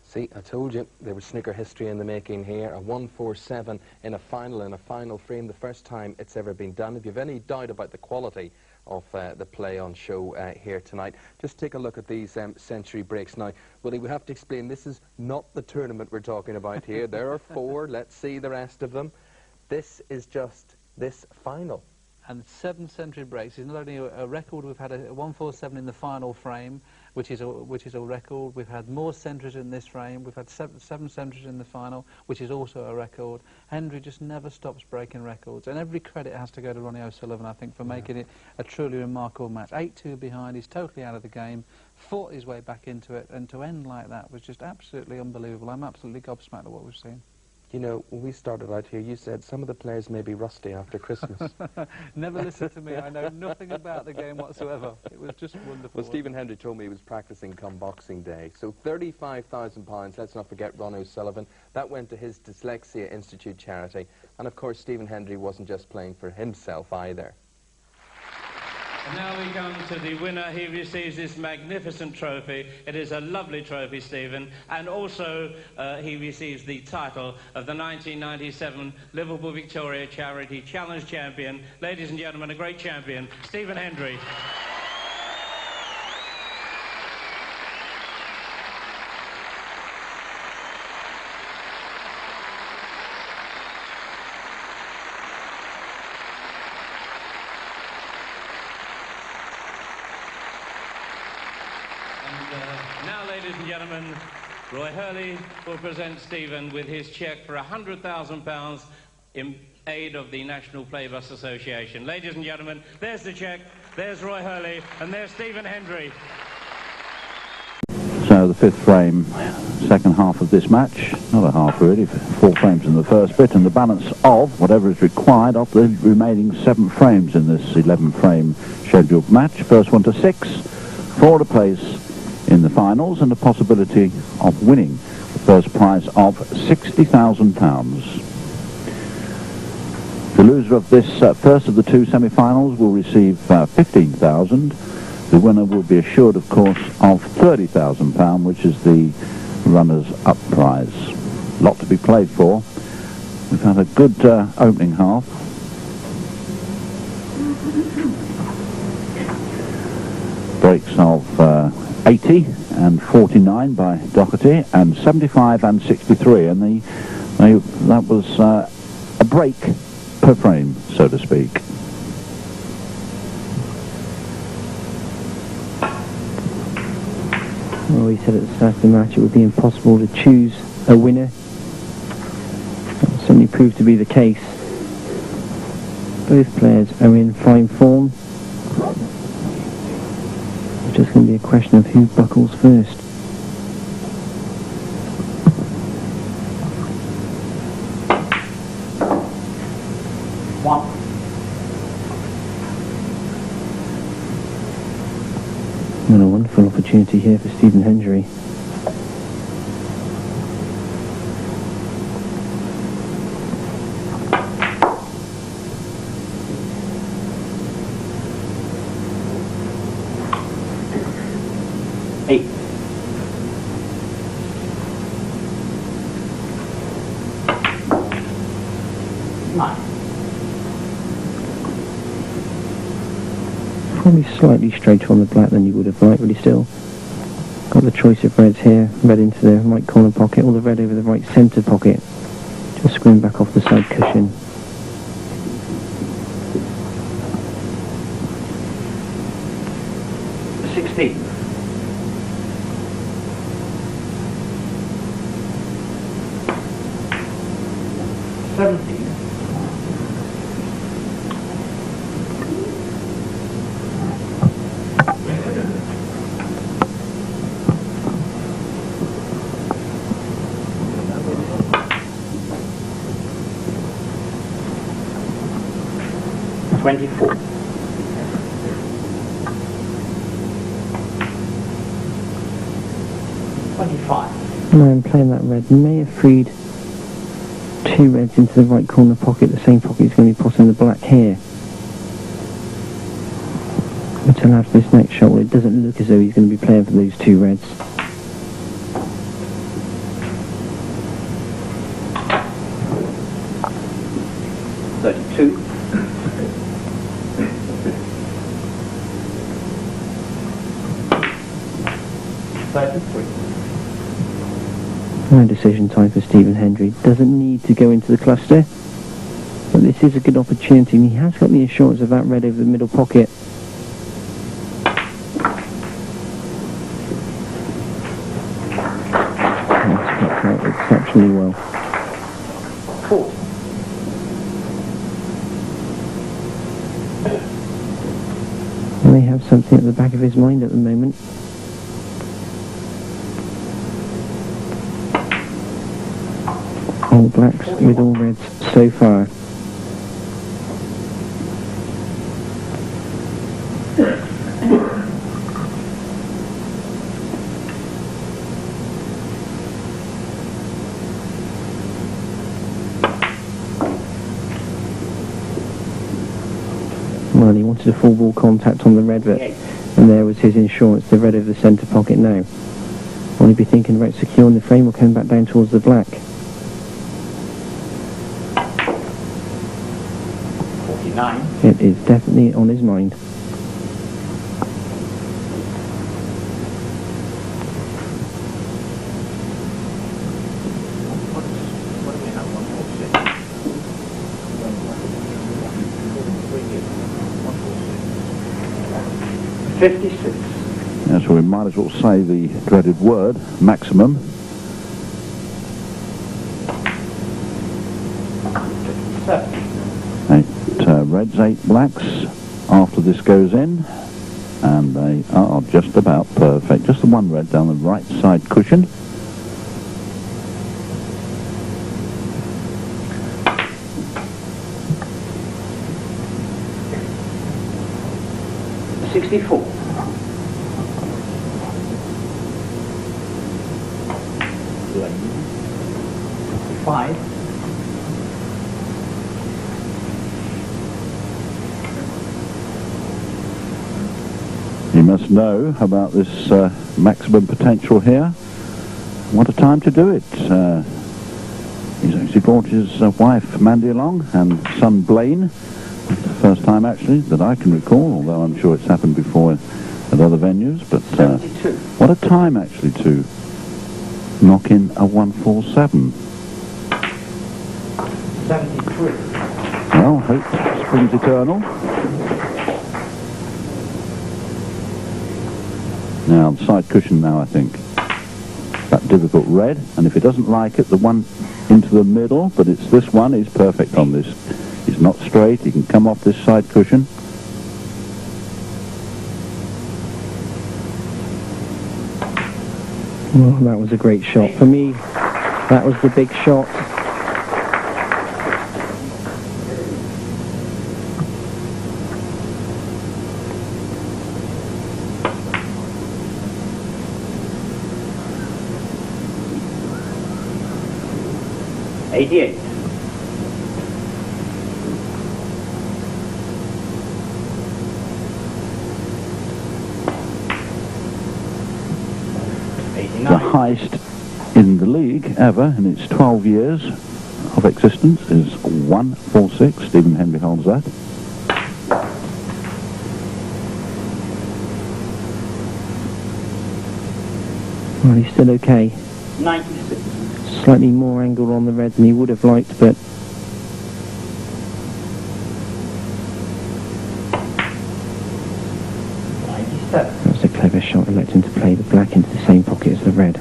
[SPEAKER 10] See, I told you, there was snooker history in the making here. A 147 in a final frame, the first time it's ever been done. If you have any doubt about the quality of the play on show here tonight, just take a look at these century breaks. Now, Willie, we have to explain, this is not the tournament we're talking about here. There are 4, let's see the rest of them. This is just this final.
[SPEAKER 11] And 7 century breaks is not only a record. We've had a 147 in the final frame, which is a record. We've had more centuries in this frame. We've had 7 centuries in the final, which is also a record. Hendry just never stops breaking records, and every credit has to go to Ronnie O'Sullivan, I think, for making it a truly remarkable match. 8-2 behind, he's totally out of the game, fought his way back into it, and to end like that was just absolutely unbelievable. I'm absolutely gobsmacked at what we've seen.
[SPEAKER 10] You know, when we started out here, you said some of the players may be rusty after Christmas.
[SPEAKER 11] Never listen to me. I know nothing about the game whatsoever. It was just wonderful.
[SPEAKER 10] Well, Stephen Hendry told me he was practicing come Boxing Day. So £35,000, let's not forget Ron O'Sullivan. That went to his Dyslexia Institute charity. And, of course, Stephen Hendry wasn't just playing for himself either.
[SPEAKER 12] And now we come to the winner. He receives this magnificent trophy. It is a lovely trophy, Stephen. And also he receives the title of the 1997 Liverpool Victoria Charity Challenge Champion. Ladies and gentlemen, a great champion, Stephen Hendry. ladies and gentlemen, Roy Hurley will present Stephen with his cheque for £100,000 in aid of the National Playbus Association. Ladies and gentlemen, there's the cheque, there's Roy Hurley, and there's Stephen Hendry.
[SPEAKER 13] So the fifth frame, second half of this match, not a half really, 4 frames in the first bit, and the balance of whatever is required of the remaining 7 frames in this 11-frame scheduled match. First one to 6, for a place in the finals and a possibility of winning the first prize of £60,000. The loser of this first of the 2 semi-finals will receive £15,000. The winner will be assured, of course, of £30,000, which is the runners-up prize. A lot to be played for. We've had a good opening half. Breaks of 80 and 49 by Doherty, and 75 and 63, and that was a break per frame, so to speak.
[SPEAKER 7] Well, he said at the start of the match it would be impossible to choose a winner. That certainly proved to be the case. Both players are in fine form. It's just going to be a question of who buckles first. And a wonderful opportunity here for Stephen Hendry. Probably slightly straighter on the black than you would have liked, really. Still got the choice of reds here. Red into the right corner pocket, or the red over the right centre pocket. Just screwing back off the side cushion. And playing that red may have freed 2 reds into the right corner pocket. The same pocket is going to be put in the black here. Until after this next shot, well, it doesn't look as though he's going to be playing for those 2 reds. No decision time for Stephen Hendry. Doesn't need to go into the cluster, but this is a good opportunity, and he has got the assurance of that red over the middle pocket. That's worked out exceptionally well. And they have something at the back of his mind at the moment. All blacks with all reds so far. Well, he wanted a full ball contact on the red bit, and there was his insurance, the red over the centre pocket now. Will he be thinking about securing the frame or coming back down towards the black? It is definitely on his mind.
[SPEAKER 13] Yes, well, we might as well say the dreaded word, maximum. 8 reds, 8 blacks after this goes in, and they are just about perfect. Just the one red down the right side cushion.
[SPEAKER 8] $64. $5.
[SPEAKER 13] You must know about this maximum potential here. What a time to do it. He's actually brought his wife Mandy along and son Blaine. The first time actually that I can recall, although I'm sure it's happened before at other venues. But what a time actually to knock in a 147.
[SPEAKER 8] 73.
[SPEAKER 13] Well, hope springs eternal. Now, the side cushion now, I think. That difficult red, and if he doesn't like it, the one into the middle, but it's this one, he's perfect on this. He's not straight, he can come off this side cushion.
[SPEAKER 7] Well, that was a great shot. For me, that was the big shot.
[SPEAKER 8] $88.
[SPEAKER 13] The highest in the league ever in its 12 years of existence is 146. Stephen Hendry holds that.
[SPEAKER 7] Well, he's still okay.
[SPEAKER 8] 96.
[SPEAKER 7] Slightly more angle on the red than he would have liked, but
[SPEAKER 8] 97.
[SPEAKER 7] that was a clever shot, electing to play the black into the same pocket as the red.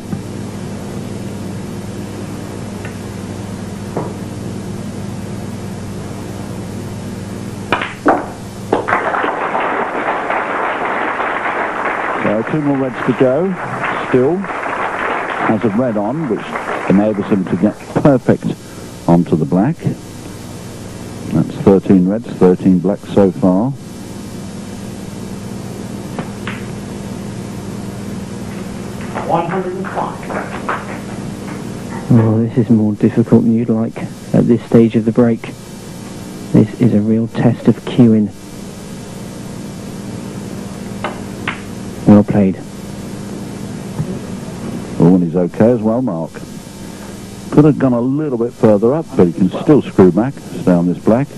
[SPEAKER 13] So 2 more reds to go. Still has a red on, which enables him to get perfect onto the black. That's 13 reds, 13 blacks so far.
[SPEAKER 7] Oh, this is more difficult than you'd like at this stage of the break. This is a real test of cueing. Well played.
[SPEAKER 13] Oh, and he's okay as well, Mark. Could have gone a little bit further up, but he can still screw back, stay on this black.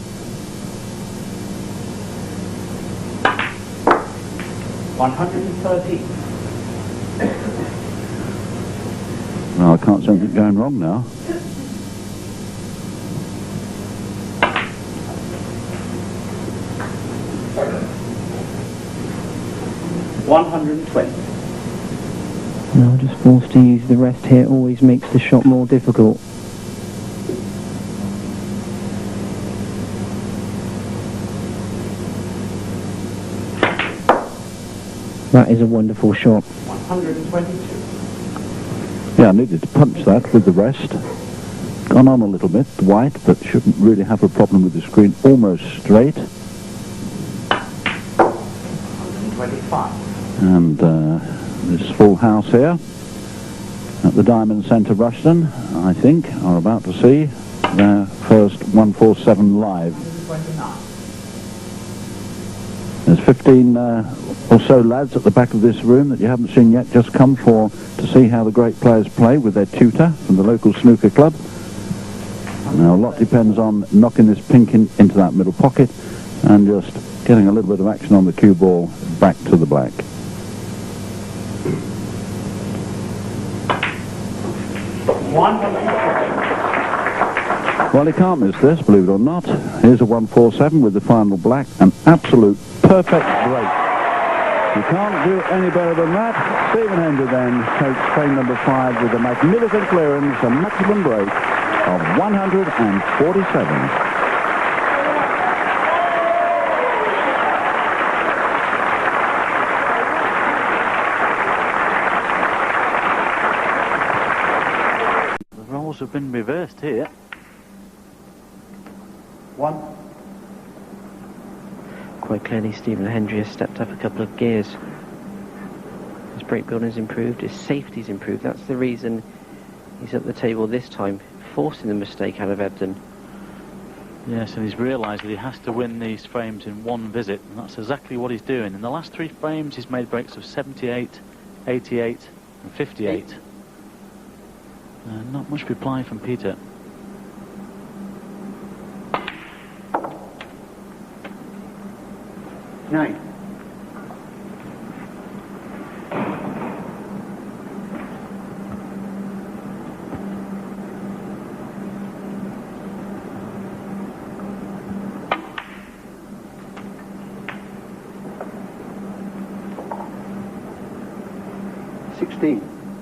[SPEAKER 8] $130.
[SPEAKER 13] Well, I can't see anything going wrong now.
[SPEAKER 8] $120.
[SPEAKER 7] No, just forced to use the rest here always makes the shot more difficult. That is a wonderful shot.
[SPEAKER 8] 122.
[SPEAKER 13] Yeah, I needed to punch that with the rest. Gone on a little bit, white, but shouldn't really have a problem with the screen. Almost straight.
[SPEAKER 8] 125.
[SPEAKER 13] And this full house here at the Diamond Centre Rushden, I think, are about to see their first 147 live.
[SPEAKER 8] 129.
[SPEAKER 13] There's 15 or so lads at the back of this room that you haven't seen yet, just come to see how the great players play with their tutor from the local snooker club. Now a lot depends on knocking this pink into that middle pocket and just getting a little bit of action on the cue ball back to the black. Well, he can't miss this, believe it or not. Here's a 147 with the final black, an absolute perfect break. You can't do any better than that. Stephen Hendry then takes frame number 5 with a magnificent clearance, a maximum break of 147.
[SPEAKER 14] The roles have been reversed here.
[SPEAKER 15] 1.
[SPEAKER 7] Quite clearly, Stephen Hendry has stepped up a couple of gears. His brake building's improved, his safety's improved. That's the reason he's at the table this time, forcing the mistake out of Ebden.
[SPEAKER 14] Yes, and he's realised that he has to win these frames in one visit, and that's exactly what he's doing. In the last 3 frames, he's made breaks of 78, 88, and 58. Not much reply from Peter.
[SPEAKER 15] Nine.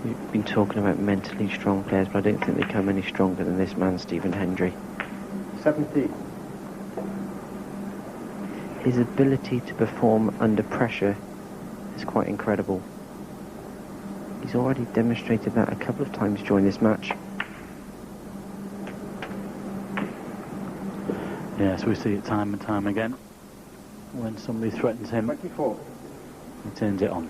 [SPEAKER 7] We've been talking about mentally strong players, but I don't think they come any stronger than this man, Stephen Hendry.
[SPEAKER 15] 17.
[SPEAKER 7] His ability to perform under pressure is quite incredible. He's already demonstrated that a couple of times during this match.
[SPEAKER 14] Yes, we see it time and time again. When somebody threatens him,
[SPEAKER 15] 24.
[SPEAKER 14] He turns it on.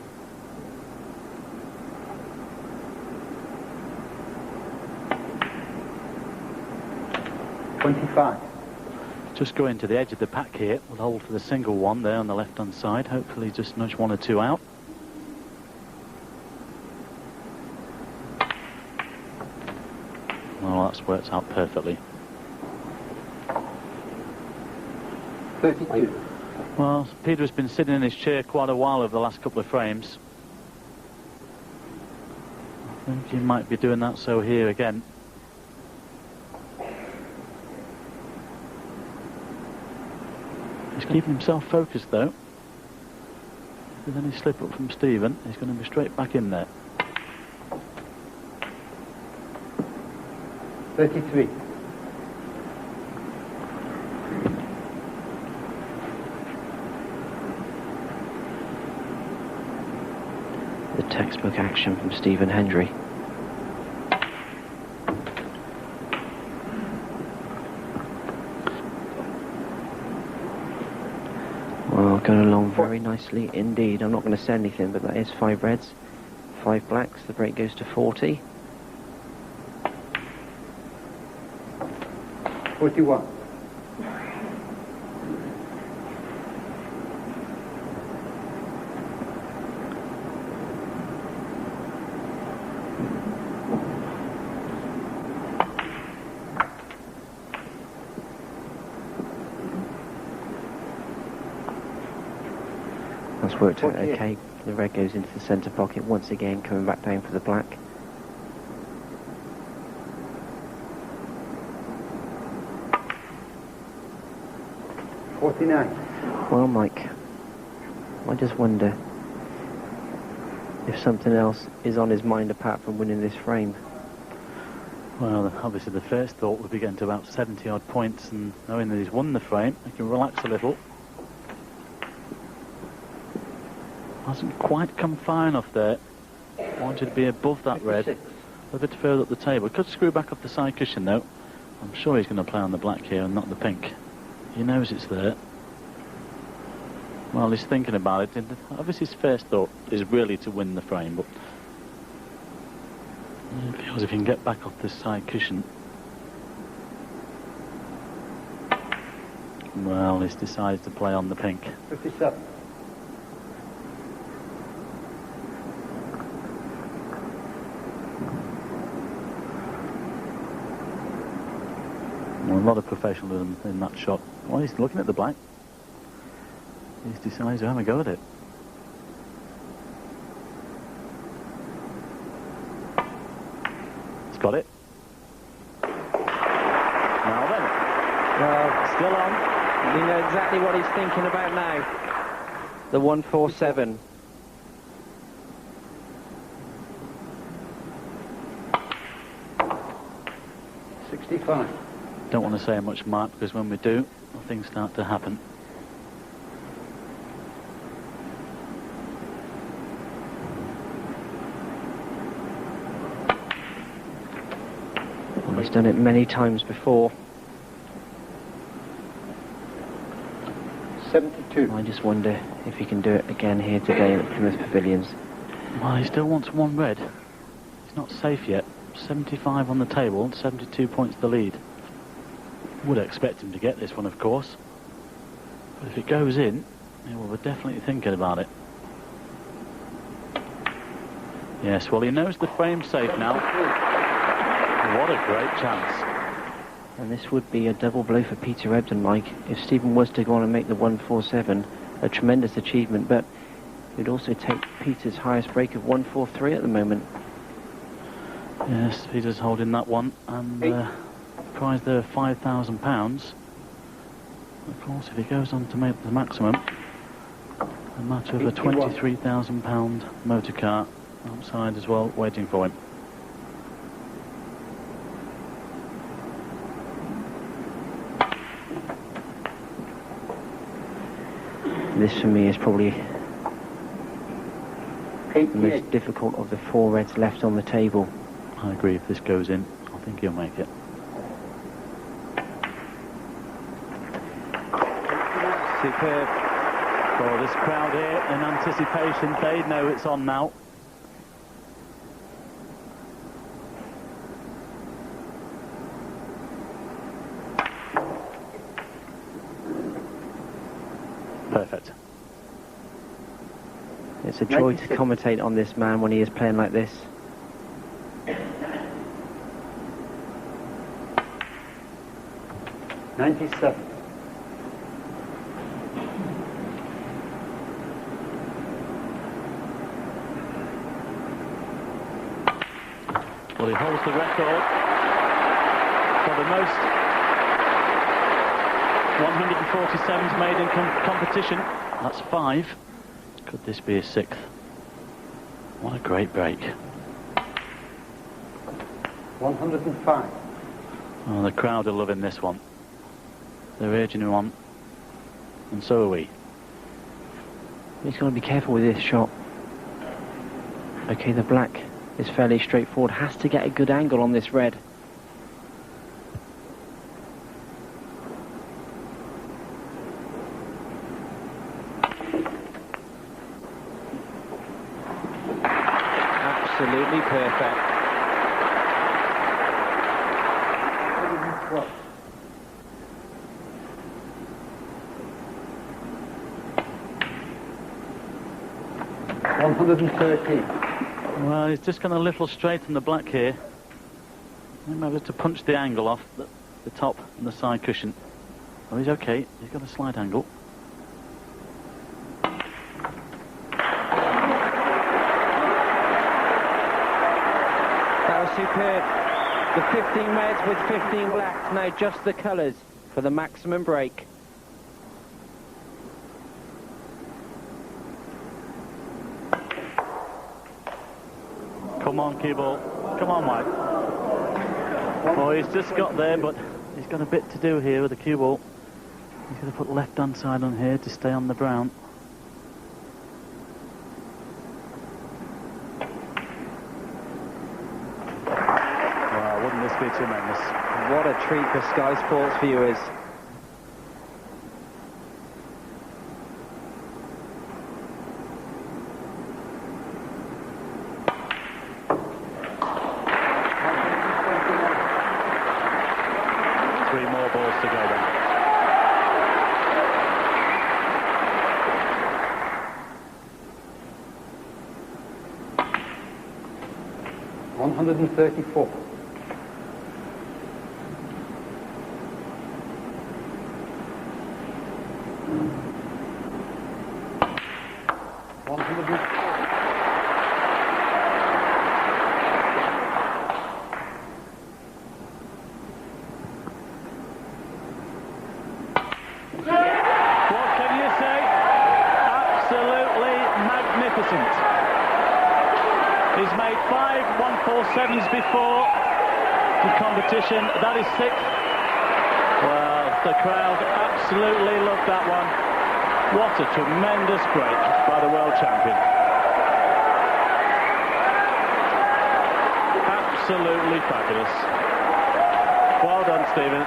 [SPEAKER 14] Just going to the edge of the pack here. We'll hold for the single one there on the left-hand side. Hopefully just nudge 1 or 2 out. Well, that's worked out perfectly.
[SPEAKER 15] 32.
[SPEAKER 14] Well, Peter has been sitting in his chair quite a while over the last couple of frames. I think he might be doing that so here again. He's keeping himself focused though. If there's any slip up from Stephen, he's going to be straight back in there.
[SPEAKER 15] 33.
[SPEAKER 7] The textbook action from Stephen Hendry. Going along very nicely indeed. I'm not going to say anything, but that is 5 reds, 5 blacks. The break goes to 40.
[SPEAKER 15] 41.
[SPEAKER 7] That's worked out okay. The red goes into the centre pocket once again, coming back down for the black. Well, Mike, I just wonder if something else is on his mind apart from winning this frame.
[SPEAKER 14] Well, obviously the first thought would be getting to about 70-odd points, and knowing that he's won the frame, he can relax a little. Hasn't quite come far enough there. Wanted to be above that red. A little bit further up the table. Could screw back off the side cushion though. I'm sure he's going to play on the black here and not the pink. He knows it's there. Well, he's thinking about it. Obviously his first thought is really to win the frame, but he feels if he can get back off this side cushion. Well, he's decided to play on the pink.
[SPEAKER 15] 57.
[SPEAKER 14] Well, a lot of professionalism in that shot. Well, he's looking at the black. He's decided to have a go at it. He's got it. Now then.
[SPEAKER 7] Well, still on. You know exactly what he's thinking about now. The 147.
[SPEAKER 15] 65.
[SPEAKER 14] Don't want to say much, Mark, because when we do, things start to happen.
[SPEAKER 16] Well, he's done it many times before.
[SPEAKER 15] 72.
[SPEAKER 16] I just wonder if he can do it again here today at the Plymouth Pavilions.
[SPEAKER 14] Well, he still wants one red. He's not safe yet. 75 on the table, 72 points the lead. Would expect him to get this one, of course. But if it goes in, yeah, well, we're definitely thinking about it. Yes, well, he knows the frame's safe now. What a great chance.
[SPEAKER 16] And this would be a double blow for Peter Ebdon, Mike. If Stephen was to go on and make the 147, a tremendous achievement, but it would also take Peter's highest break of 143 at the moment.
[SPEAKER 14] Yes, Peter's holding that one, and prize there of £5,000. Of course, if he goes on to make the maximum, a matter of a £23,000 motor car outside as well, waiting for him.
[SPEAKER 16] This for me is probably the most difficult of the 4 reds left on the table.
[SPEAKER 14] I agree, if this goes in, I think he'll make it. Superb. For this crowd here in anticipation, they know it's on now. Perfect.
[SPEAKER 16] It's a joy to commentate on this man when he is playing like this.
[SPEAKER 15] $97.
[SPEAKER 14] Well, he holds the record for the most 147s made in competition. That's 5. Could this be a 6th? What a great break.
[SPEAKER 15] 105.
[SPEAKER 14] Oh, the crowd are loving this one. They're urging him on, and so are we.
[SPEAKER 16] He's got to be careful with this shot. Okay, the black is fairly straightforward. Has to get a good angle on this red. Absolutely perfect.
[SPEAKER 14] Well, he's just gone a little straight on the black here. He might have to punch the angle off the top and the side cushion. Well, he's okay. He's got a slight angle.
[SPEAKER 16] That was superb. The 15 reds with 15 blacks. Now just the colours for the maximum break.
[SPEAKER 14] Come on, cue ball. Come on, Mike. Oh, he's just got there, but he's got a bit to do here with the cue ball. He's going to put left-hand side on here to stay on the brown. Wow, wouldn't this be tremendous?
[SPEAKER 16] What a treat for Sky Sports viewers.
[SPEAKER 15] $134.
[SPEAKER 14] He's made 5 147s before. in competition. That is 6th. Well, the crowd absolutely loved that one. What a tremendous break by the world champion. Absolutely fabulous. Well done, Stephen.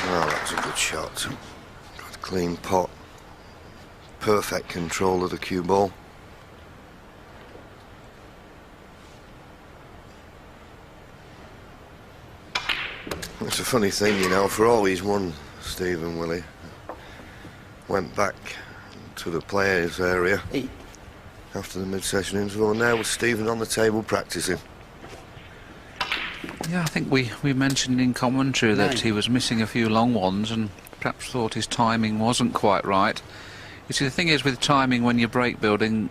[SPEAKER 17] Well, that was a good shot. Good clean pot. Perfect control of the cue ball. It's a funny thing, you know, for all he's won, Stephen Willie went back to the players' area after the mid-session interval, and now with Stephen on the table practicing.
[SPEAKER 18] Yeah, I think we mentioned in commentary that he was missing a few long ones and perhaps thought his timing wasn't quite right. You see, the thing is with timing when you're break building,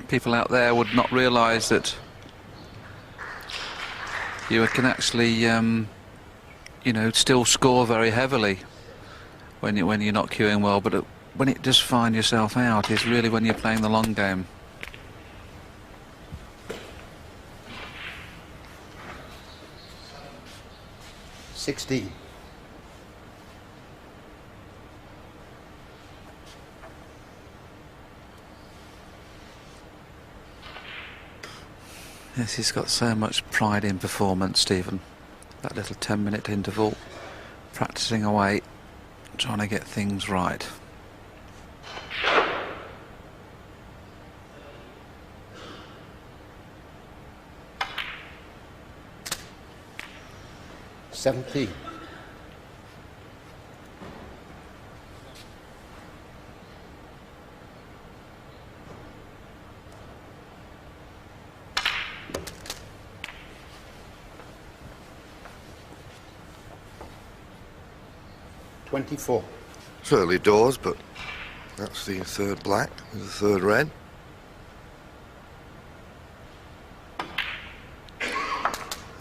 [SPEAKER 18] people out there would not realise that you can actually, you know, still score very heavily when you're not cueing well, but when it does find yourself out is really when you're playing the long game. Yes, he's got so much pride in performance, Stephen. That little 10-minute interval, practicing away, trying to get things right.
[SPEAKER 19] $17. $24.
[SPEAKER 17] It's early doors, but that's the third black with the third red.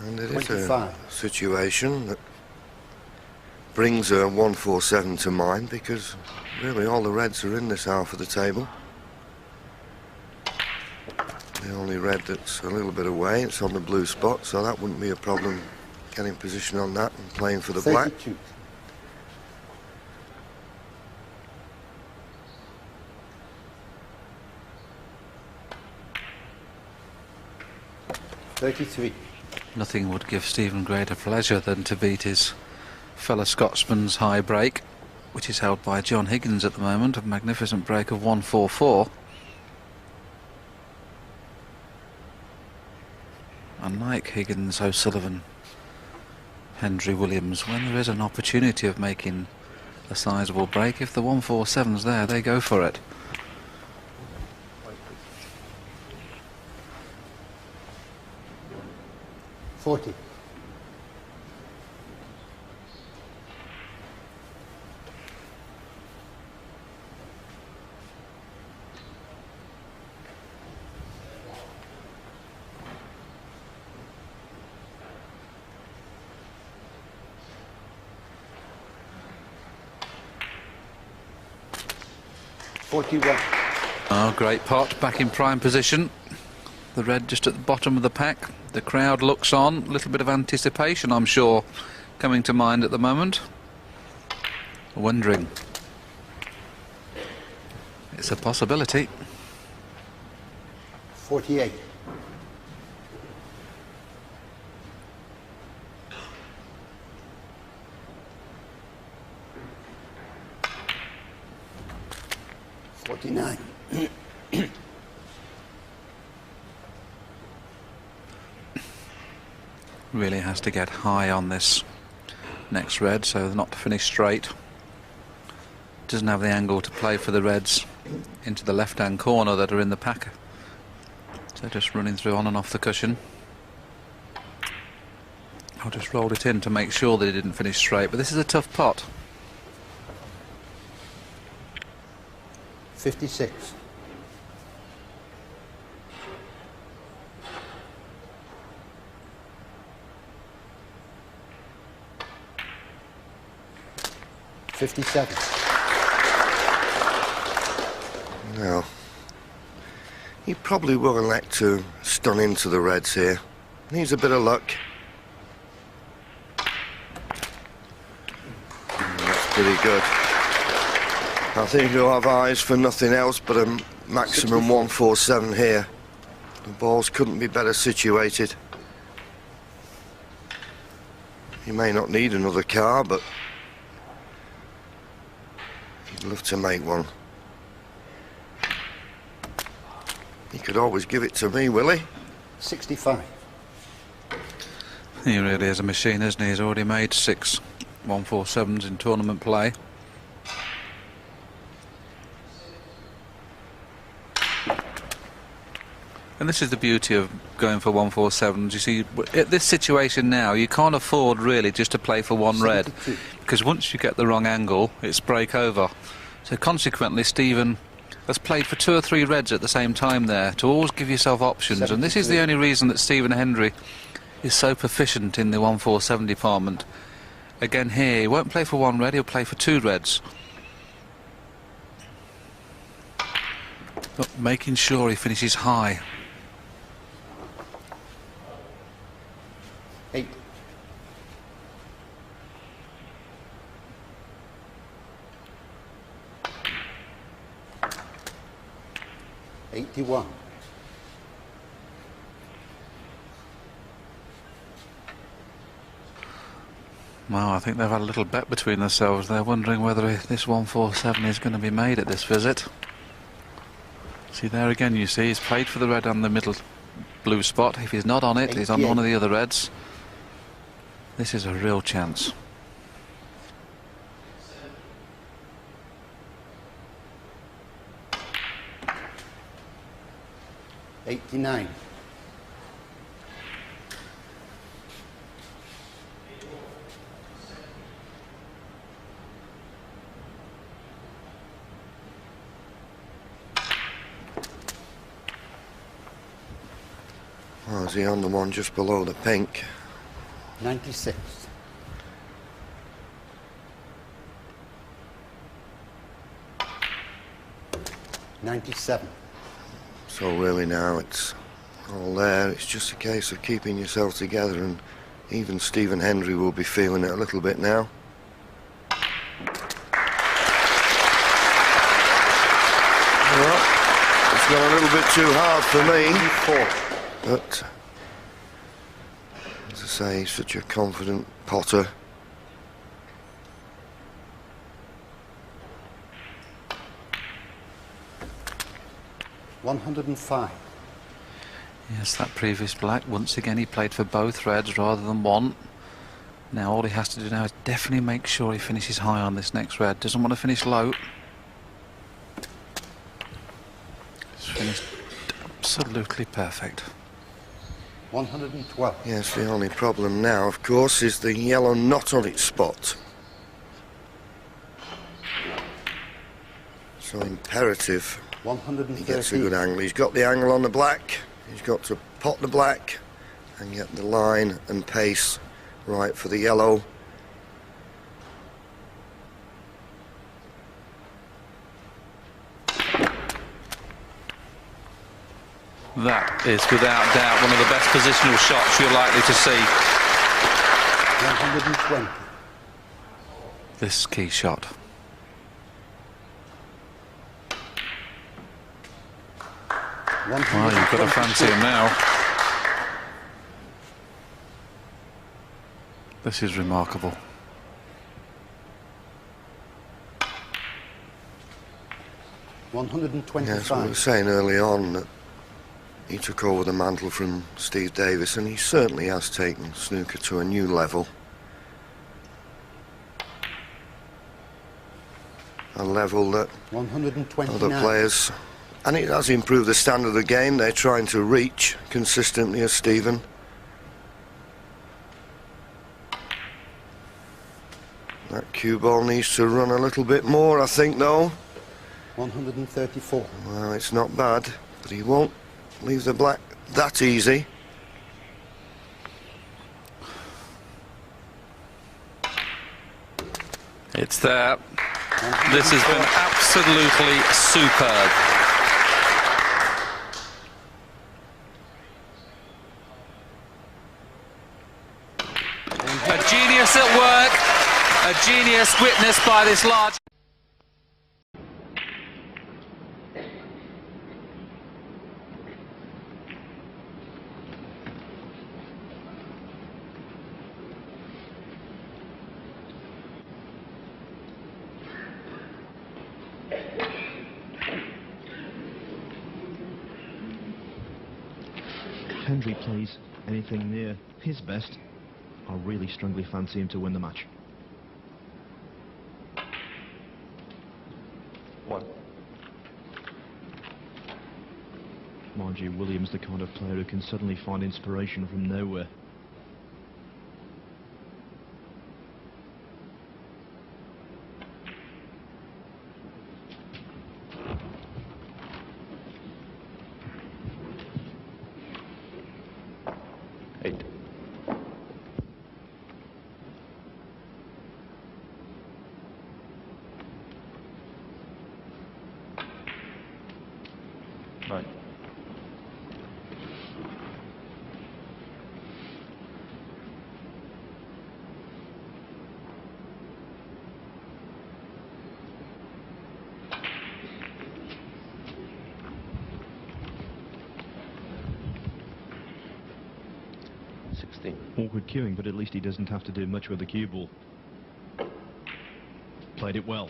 [SPEAKER 17] And it is a situation that brings a 147 to mind, because really all the reds are in this half of the table. The only red that's a little bit away, it's on the blue spot, so that wouldn't be a problem getting position on that and playing for the
[SPEAKER 19] 32.
[SPEAKER 17] black.
[SPEAKER 19] $33.
[SPEAKER 18] Nothing would give Stephen greater pleasure than to beat his fellow Scotsman's high break, which is held by John Higgins at the moment, a magnificent break of 144. Unlike Higgins, O'Sullivan, Hendry Williams, when there is an opportunity of making a sizable break, if the 147's there, they go for it.
[SPEAKER 19] $40. $41.
[SPEAKER 18] Oh, great pot, back in prime position. The red just at the bottom of the pack. The crowd looks on. A little bit of anticipation, I'm sure, coming to mind at the moment. Wondering. It's a possibility.
[SPEAKER 19] 48. $49.
[SPEAKER 18] Really has to get high on this next red, so not to finish straight. Doesn't have the angle to play for the reds into the left-hand corner that are in the pack. So just running through on and off the cushion. I'll just roll it in to make sure that it didn't finish straight, but this is a tough pot.
[SPEAKER 19] 56. 57.
[SPEAKER 17] Now, he probably will elect to stun into the reds here. Needs a bit of luck. That's pretty good. I think he'll have eyes for nothing else but a maximum 147 here. The balls couldn't be better situated. He may not need another car, but he'd love to make one. He could always give it to me, will he?
[SPEAKER 19] 65.
[SPEAKER 18] He really is a machine, isn't he? He's already made 6 147s in tournament play. And this is the beauty of going for 147s. You see, at this situation now, you can't afford really just to play for one red, because once you get the wrong angle, it's break over. So consequently, Stephen has played for 2 or 3 reds at the same time there, to always give yourself options. 72. And this is the only reason that Stephen Hendry is so proficient in the 147 department. Again here, he won't play for 1 red, he'll play for 2 reds. But making sure he finishes high.
[SPEAKER 19] 8. 81.
[SPEAKER 18] Well, I think they've had a little bet between themselves. They're wondering whether this 147 is going to be made at this visit. See, there again, you see, he's played for the red on the middle blue spot. If he's not on it, he's on one of the other reds. This is a real chance.
[SPEAKER 19] $89.
[SPEAKER 17] Oh, is he on the one just below the pink?
[SPEAKER 19] 96. $97.
[SPEAKER 17] So really now it's all there. It's just a case of keeping yourself together, and even Stephen Hendry will be feeling it a little bit now. Well, it's gone a little bit too hard for me. But as I say, he's such a confident potter.
[SPEAKER 19] $105.
[SPEAKER 18] Yes, that previous black, once again he played for both reds rather than one. Now all he has to do now is definitely make sure he finishes high on this next red. Doesn't want to finish low. It's finished absolutely perfect.
[SPEAKER 19] 112.
[SPEAKER 17] Yes, the only problem now, of course, is the yellow not on its spot. So imperative.
[SPEAKER 19] 113.
[SPEAKER 17] He gets a good angle. He's got the angle on the black. He's got to pot the black and get the line and pace right for the yellow.
[SPEAKER 18] That is without doubt one of the best positional shots you're likely to see.
[SPEAKER 19] 120.
[SPEAKER 18] This key shot. Well, you've got to fancy him now. This is remarkable.
[SPEAKER 17] Yes, we were saying early on that he took over the mantle from Steve Davis, and he certainly has taken snooker to a new level. A level that other players, and it has improved the standard of the game they're trying to reach consistently as Stephen. That cue ball needs to run a little bit more, I think, though.
[SPEAKER 19] 134.
[SPEAKER 17] Well, it's not bad, but he won't leave the black that easy.
[SPEAKER 18] It's there. This has been absolutely superb. A genius at work, a genius witnessed by this large...
[SPEAKER 20] If Hendry plays anything near his best, I really strongly fancy him to win the match. Mind you, Williams the kind of player who can suddenly find inspiration from nowhere.
[SPEAKER 2] Right.
[SPEAKER 20] Awkward cueing, but at least he doesn't have to do much with the cue ball. Played it well.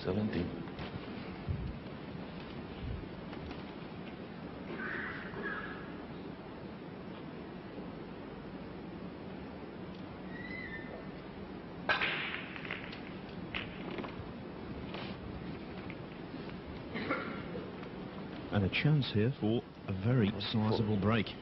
[SPEAKER 2] 17.
[SPEAKER 20] And a chance here for a very sizable break.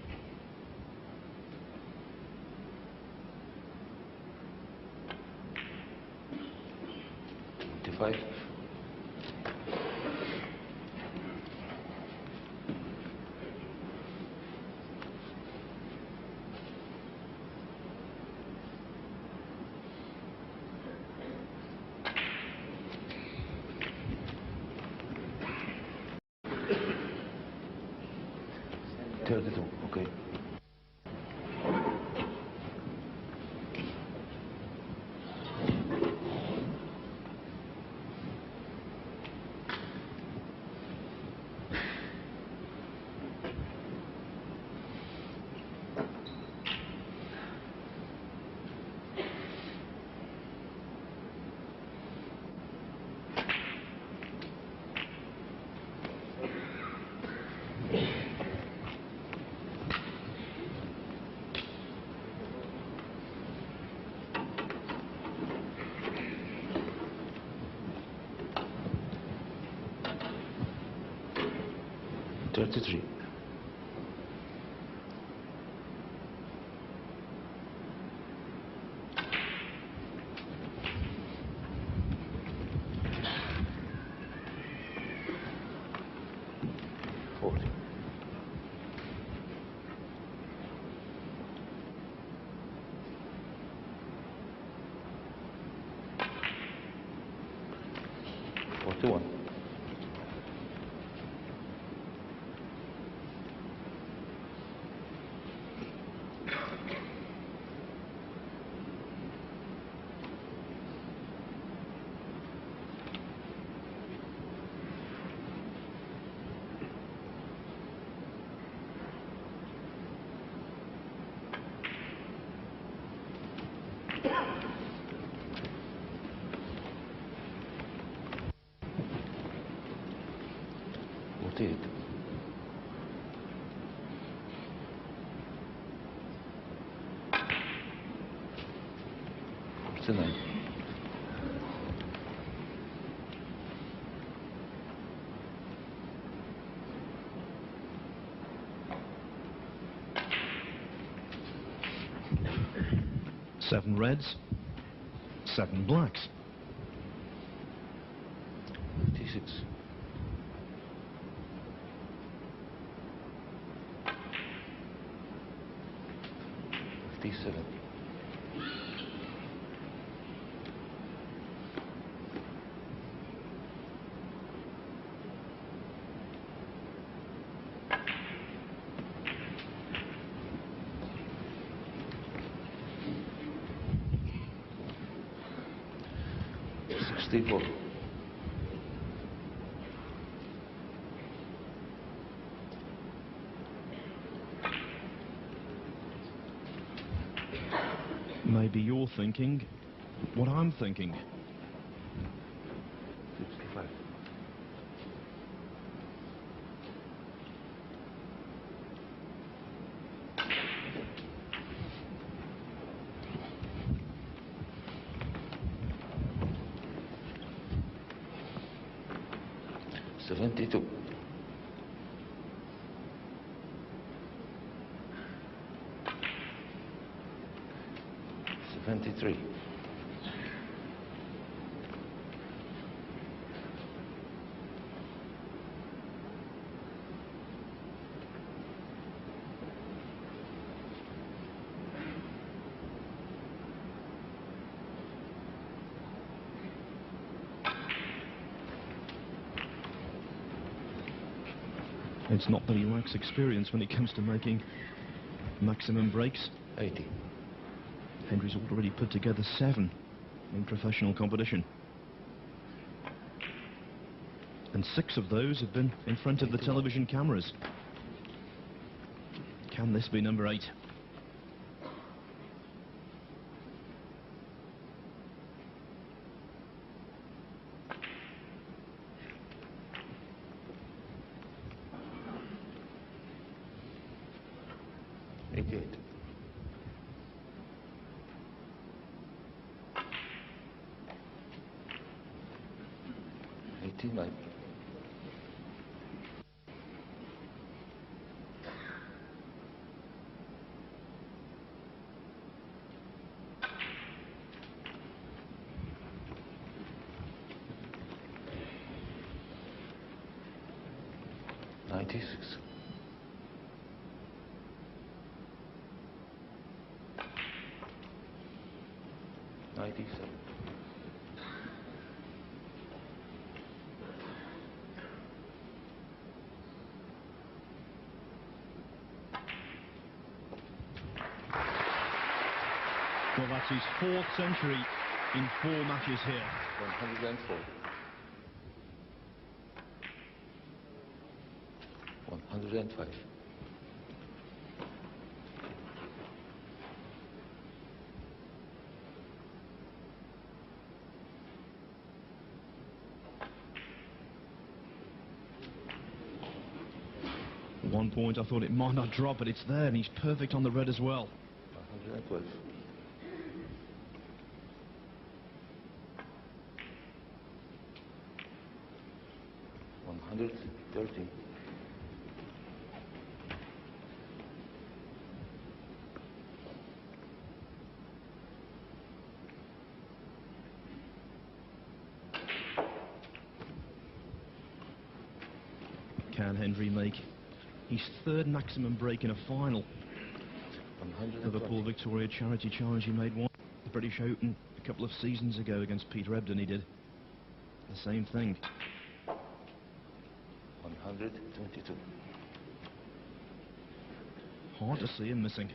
[SPEAKER 2] Okay.
[SPEAKER 20] $33.
[SPEAKER 2] Did. Tonight.
[SPEAKER 20] Seven reds, 7 blacks.
[SPEAKER 2] 56. 57.
[SPEAKER 5] 64.
[SPEAKER 20] Maybe you're thinking what I'm thinking.
[SPEAKER 5] 65. $72. 73.
[SPEAKER 20] 'It's not that he lacks experience when it comes to making maximum breaks.
[SPEAKER 5] 80.
[SPEAKER 20] Hendry's already put together 7 in professional competition. And 6 of those have been in front of the television cameras. Can this be number 8?
[SPEAKER 5] $96. 97.
[SPEAKER 20] 'Well, that's his 4th century in 4 matches here.
[SPEAKER 5] 104. 105.
[SPEAKER 20] 1 point, I thought it might not drop, but it's there, and he's perfect on the red as well.
[SPEAKER 5] 112. 113.
[SPEAKER 20] 'Can Hendry make his 3rd maximum break in a final? Liverpool Victoria Charity Challenge, he made one. The British Open a couple of seasons ago against Peter Ebdon, he did the same thing.
[SPEAKER 5] 122.
[SPEAKER 20] Hard to see him missing.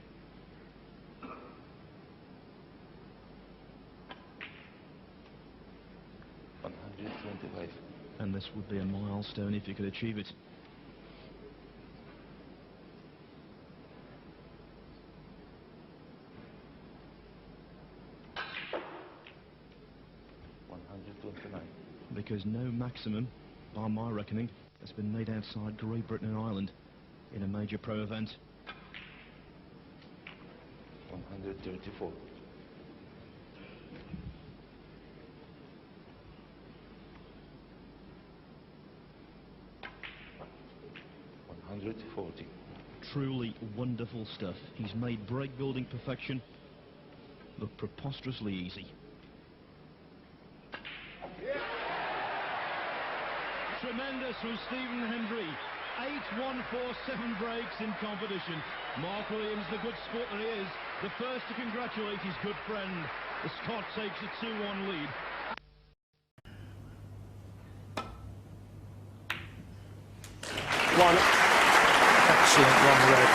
[SPEAKER 5] 125.
[SPEAKER 20] And this would be a milestone if he could achieve it.
[SPEAKER 5] 129.
[SPEAKER 20] Because no maximum, by my reckoning, has been made outside Great Britain and Ireland in a major pro event.
[SPEAKER 5] 134. 140.
[SPEAKER 20] Truly wonderful stuff. He's made break building perfection look preposterously easy.
[SPEAKER 21] Tremendous from Stephen Hendry. 8 1-4-7 breaks in competition. Mark Williams, the good sport that he is, the first to congratulate his good friend. The Scot takes a 2-1 lead.
[SPEAKER 1] One excellent long red.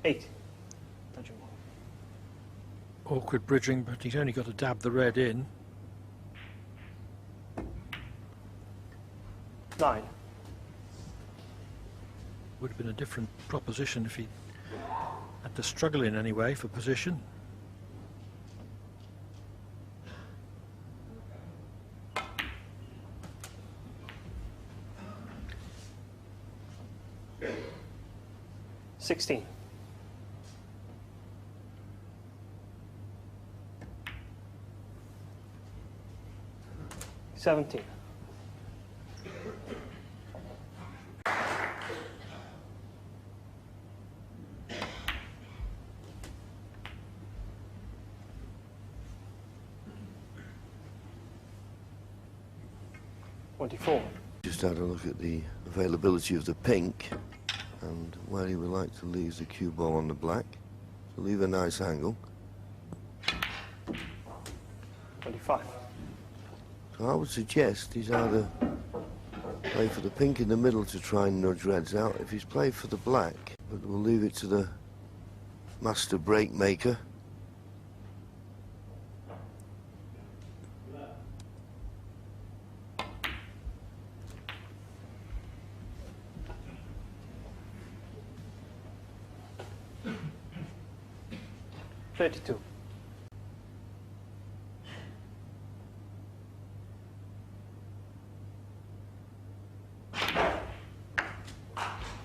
[SPEAKER 4] 8.
[SPEAKER 22] Awkward bridging, but he's only got to dab the red in.
[SPEAKER 4] 9.
[SPEAKER 22] Would have been a different proposition if he had to struggle in any way for position.
[SPEAKER 4] $16. 17. 24.
[SPEAKER 17] Just had a look at the availability of the pink and where he would like to leave the cue ball on the black. So leave a nice angle.
[SPEAKER 4] 25.
[SPEAKER 17] So I would suggest he's either play for the pink in the middle to try and nudge reds out. If he's played for the black, but we'll leave it to the master break maker.
[SPEAKER 4] $32.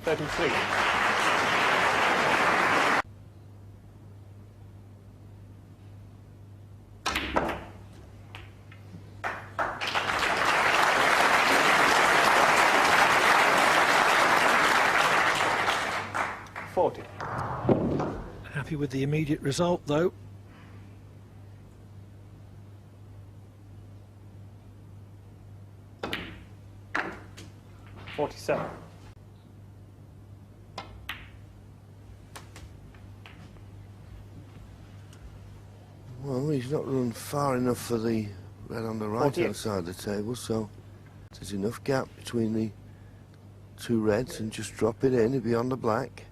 [SPEAKER 4] 33. 40.
[SPEAKER 22] Happy with the immediate result, though.
[SPEAKER 4] $47.
[SPEAKER 17] Well, he's not run far enough for the red on the right-hand side of the table, so there's enough gap between the two reds and just drop it in, it'll be on the black.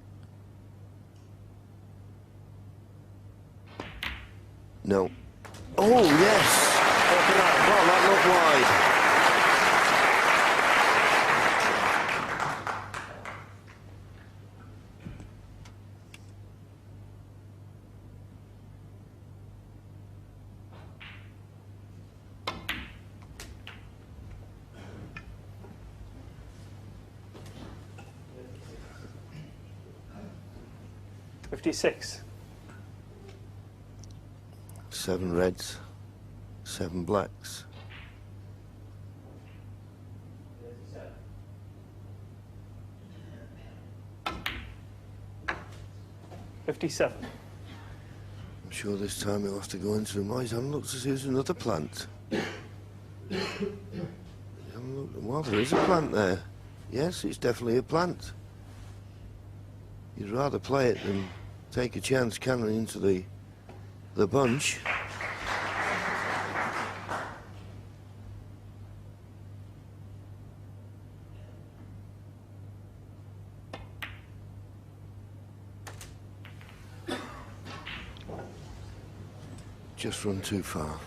[SPEAKER 17] No. Oh, yes! Well, that looked wide.
[SPEAKER 4] $56.
[SPEAKER 17] 7 reds, 7 blacks.
[SPEAKER 4] $57.
[SPEAKER 17] I'm sure this time he'll have to go into him. Oh, he's having a look to see if there's another plant. Well, there is a plant there. Yes, it's definitely a plant. You'd rather play it than take a chance cannon into the bunch. Just run too far.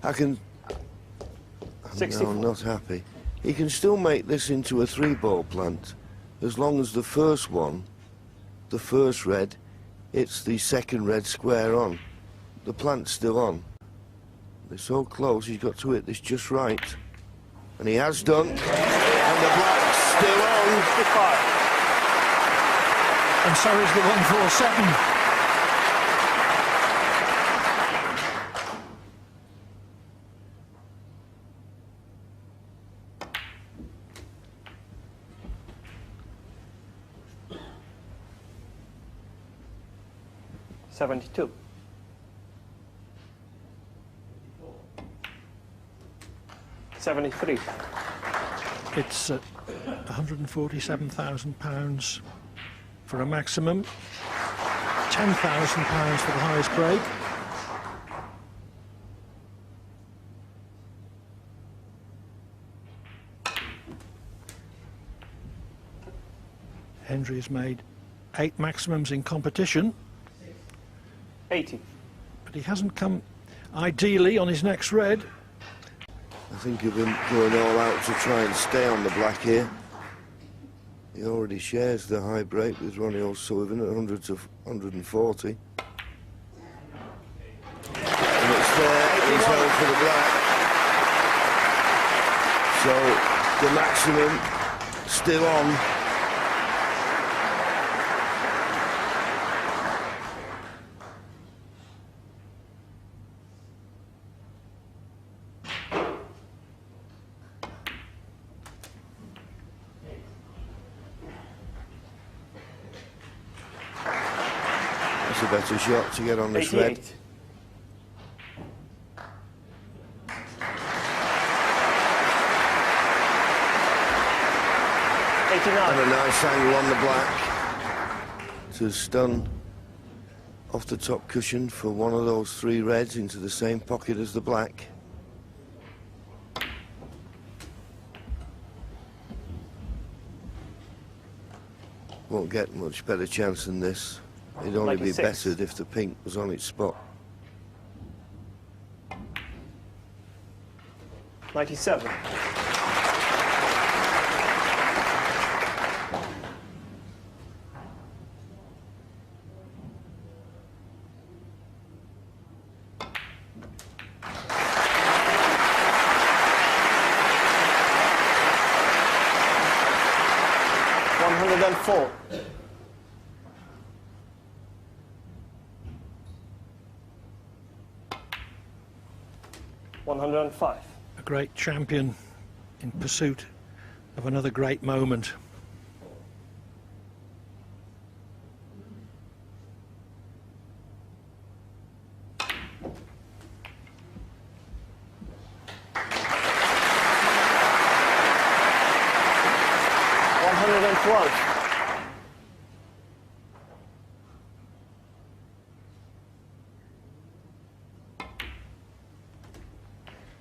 [SPEAKER 17] I'm not happy. He can still make this into a 3-ball plant as long as the first one, the first red, it's the second red square on. The plant's still on. They're so close, he's got to hit this just right. And he has done. And the black's still on.
[SPEAKER 22] And so is the 147.
[SPEAKER 4] $72. $73.
[SPEAKER 22] It's £147,000 for a maximum, £10,000 for the highest break. Hendry has made 8 maximums in competition.
[SPEAKER 4] 80.
[SPEAKER 22] But he hasn't come ideally on his next red.
[SPEAKER 17] I think of him going all out to try and stay on the black here. He already shares the high break with Ronnie O'Sullivan at 140. And it's there, he's held for the black. So the maximum still on. That's a better shot to get on this
[SPEAKER 4] 88.
[SPEAKER 17] red. And a nice angle on the black to stun off the top cushion for one of those 3 reds into the same pocket as the black. Won't get much better chance than this. It'd only be bettered if the pink was on its spot.
[SPEAKER 4] 97. Four. 105.
[SPEAKER 22] A great champion in pursuit of another great moment.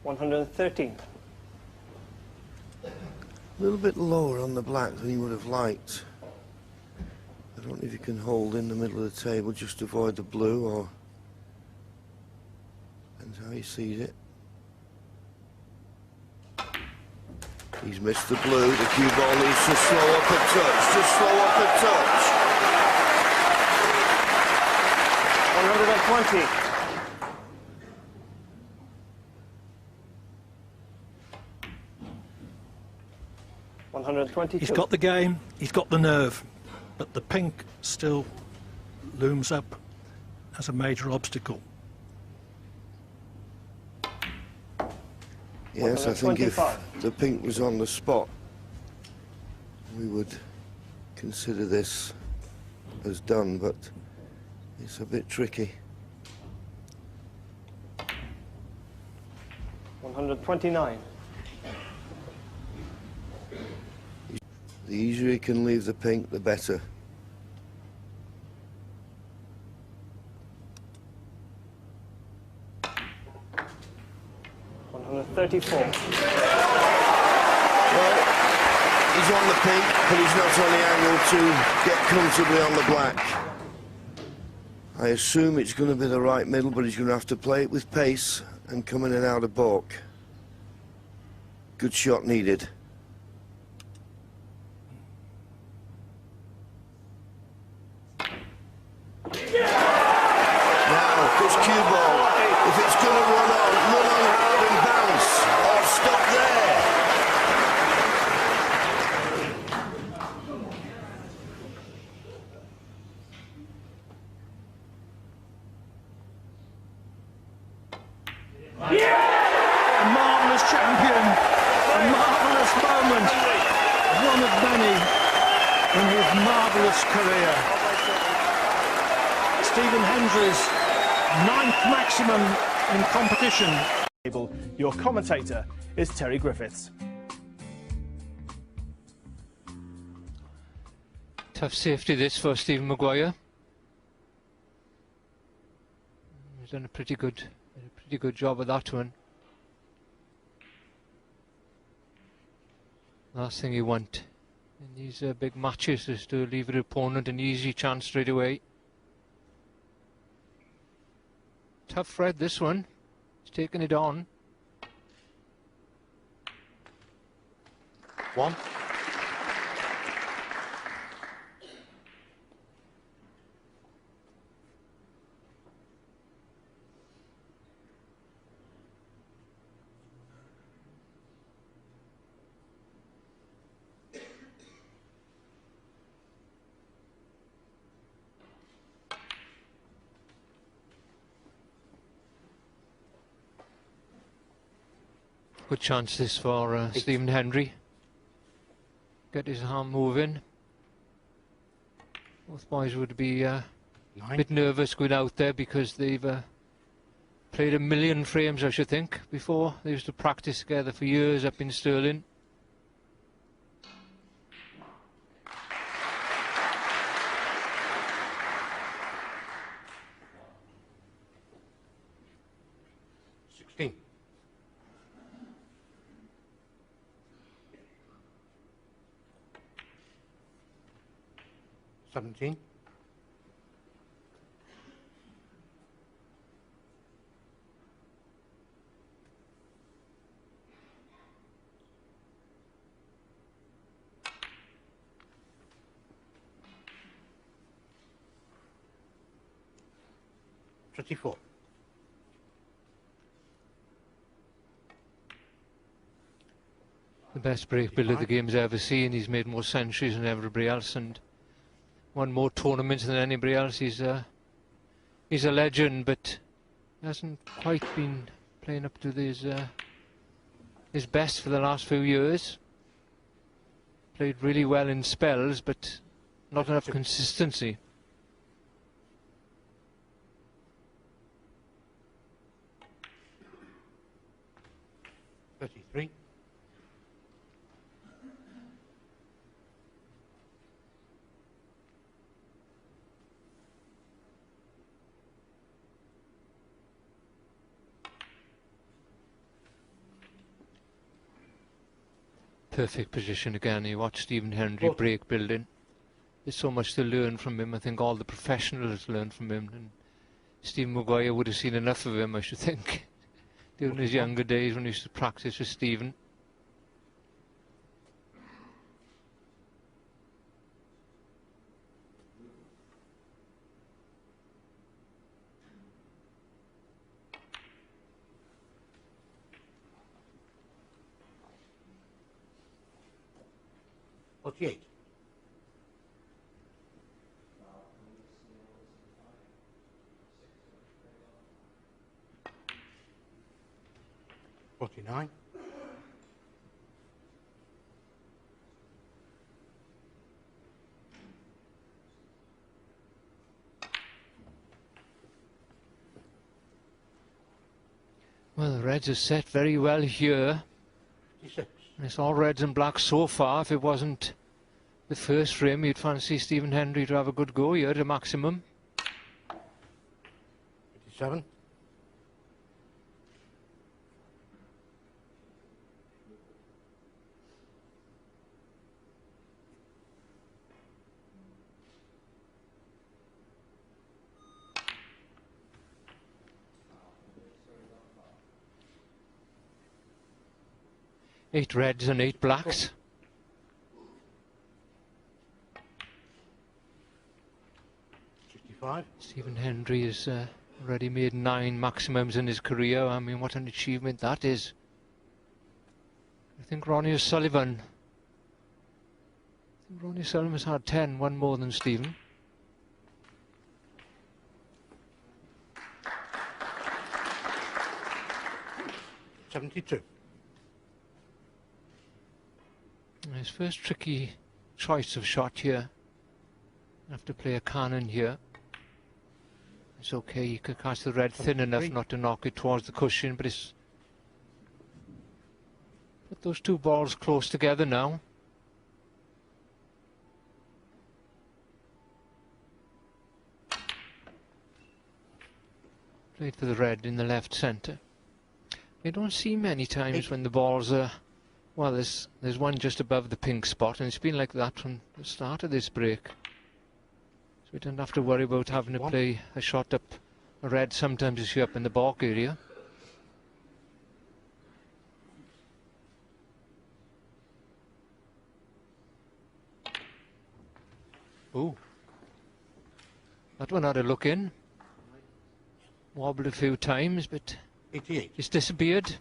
[SPEAKER 4] $113.
[SPEAKER 17] A little bit lower on the black than he would have liked. I don't know if you can hold in the middle of the table, just avoid the blue, or depends how he sees it. He's missed the blue. The cue ball needs to slow up a touch. Just slow up a touch.
[SPEAKER 4] 120.
[SPEAKER 22] He's got the game, he's got the nerve, but the pink still looms up as a major obstacle.
[SPEAKER 17] Yes, I think if the pink was on the spot, we would consider this as done, but it's a bit tricky.
[SPEAKER 4] 129.
[SPEAKER 17] The easier he can leave the pink, the better.
[SPEAKER 4] $134.
[SPEAKER 17] Well, he's on the pink, but he's not on the angle to get comfortably on the black. I assume it's going to be the right middle, but he's going to have to play it with pace and come in and out of balk. Good shot needed.
[SPEAKER 22] Career. Stephen Hendry's 9th maximum in competition.
[SPEAKER 3] Your commentator is Terry Griffiths.
[SPEAKER 9] Tough safety this for Stephen Maguire. He's done a pretty good job of that one. Last thing you want in these big matches is to leave your opponent an easy chance straight away. Tough red, this one. He's taking it on.
[SPEAKER 19] 1.
[SPEAKER 9] Good chance this for Stephen Hendry. Get his arm moving. Both boys would be a bit nervous going out there because they've played a million frames, I should think, before. They used to practice together for years up in Stirling.
[SPEAKER 19] Seventeen. 34.
[SPEAKER 9] The best break builder the game's ever seen. He's made more centuries than everybody else and won more tournaments than anybody else. He's a legend, but hasn't quite been playing up to his best for the last few years. Played really well in spells, but not enough consistency. Perfect position again. You watch Stephen Hendry break building. There's so much to learn from him. I think all the professionals learn from him. And Stephen Maguire would have seen enough of him, I should think, during his younger days when he used to practice with Stephen.
[SPEAKER 19] Forty-eight. 49.
[SPEAKER 9] 'Well, the Reds are set very well here.
[SPEAKER 19] 56.
[SPEAKER 9] And it's all reds and blacks so far. If it wasn't the first frame, you'd fancy Stephen Hendry to have a good go here at a maximum.
[SPEAKER 19] 57.
[SPEAKER 9] 8 reds and 8 blacks.
[SPEAKER 19] 65.
[SPEAKER 9] Stephen Hendry has already made 9 maximums in his career. I mean, what an achievement that is. I think Ronnie O'Sullivan has had 10, one more than Stephen.
[SPEAKER 19] $72.
[SPEAKER 9] His first tricky choice of shot here. Have to play a cannon here. It's okay, you could catch the red thin enough not to knock it towards the cushion, but it's... Put those two balls close together now. Played for the red in the left centre. You don't see many times when the balls are Well, there's one just above the pink spot, and it's been like that from the start of this break. So we don't have to worry about having to play a shot up a red sometimes you see up in the baulk area. Oh, that one had a look in. Wobbled a few times, but
[SPEAKER 19] 88.
[SPEAKER 9] It's disappeared.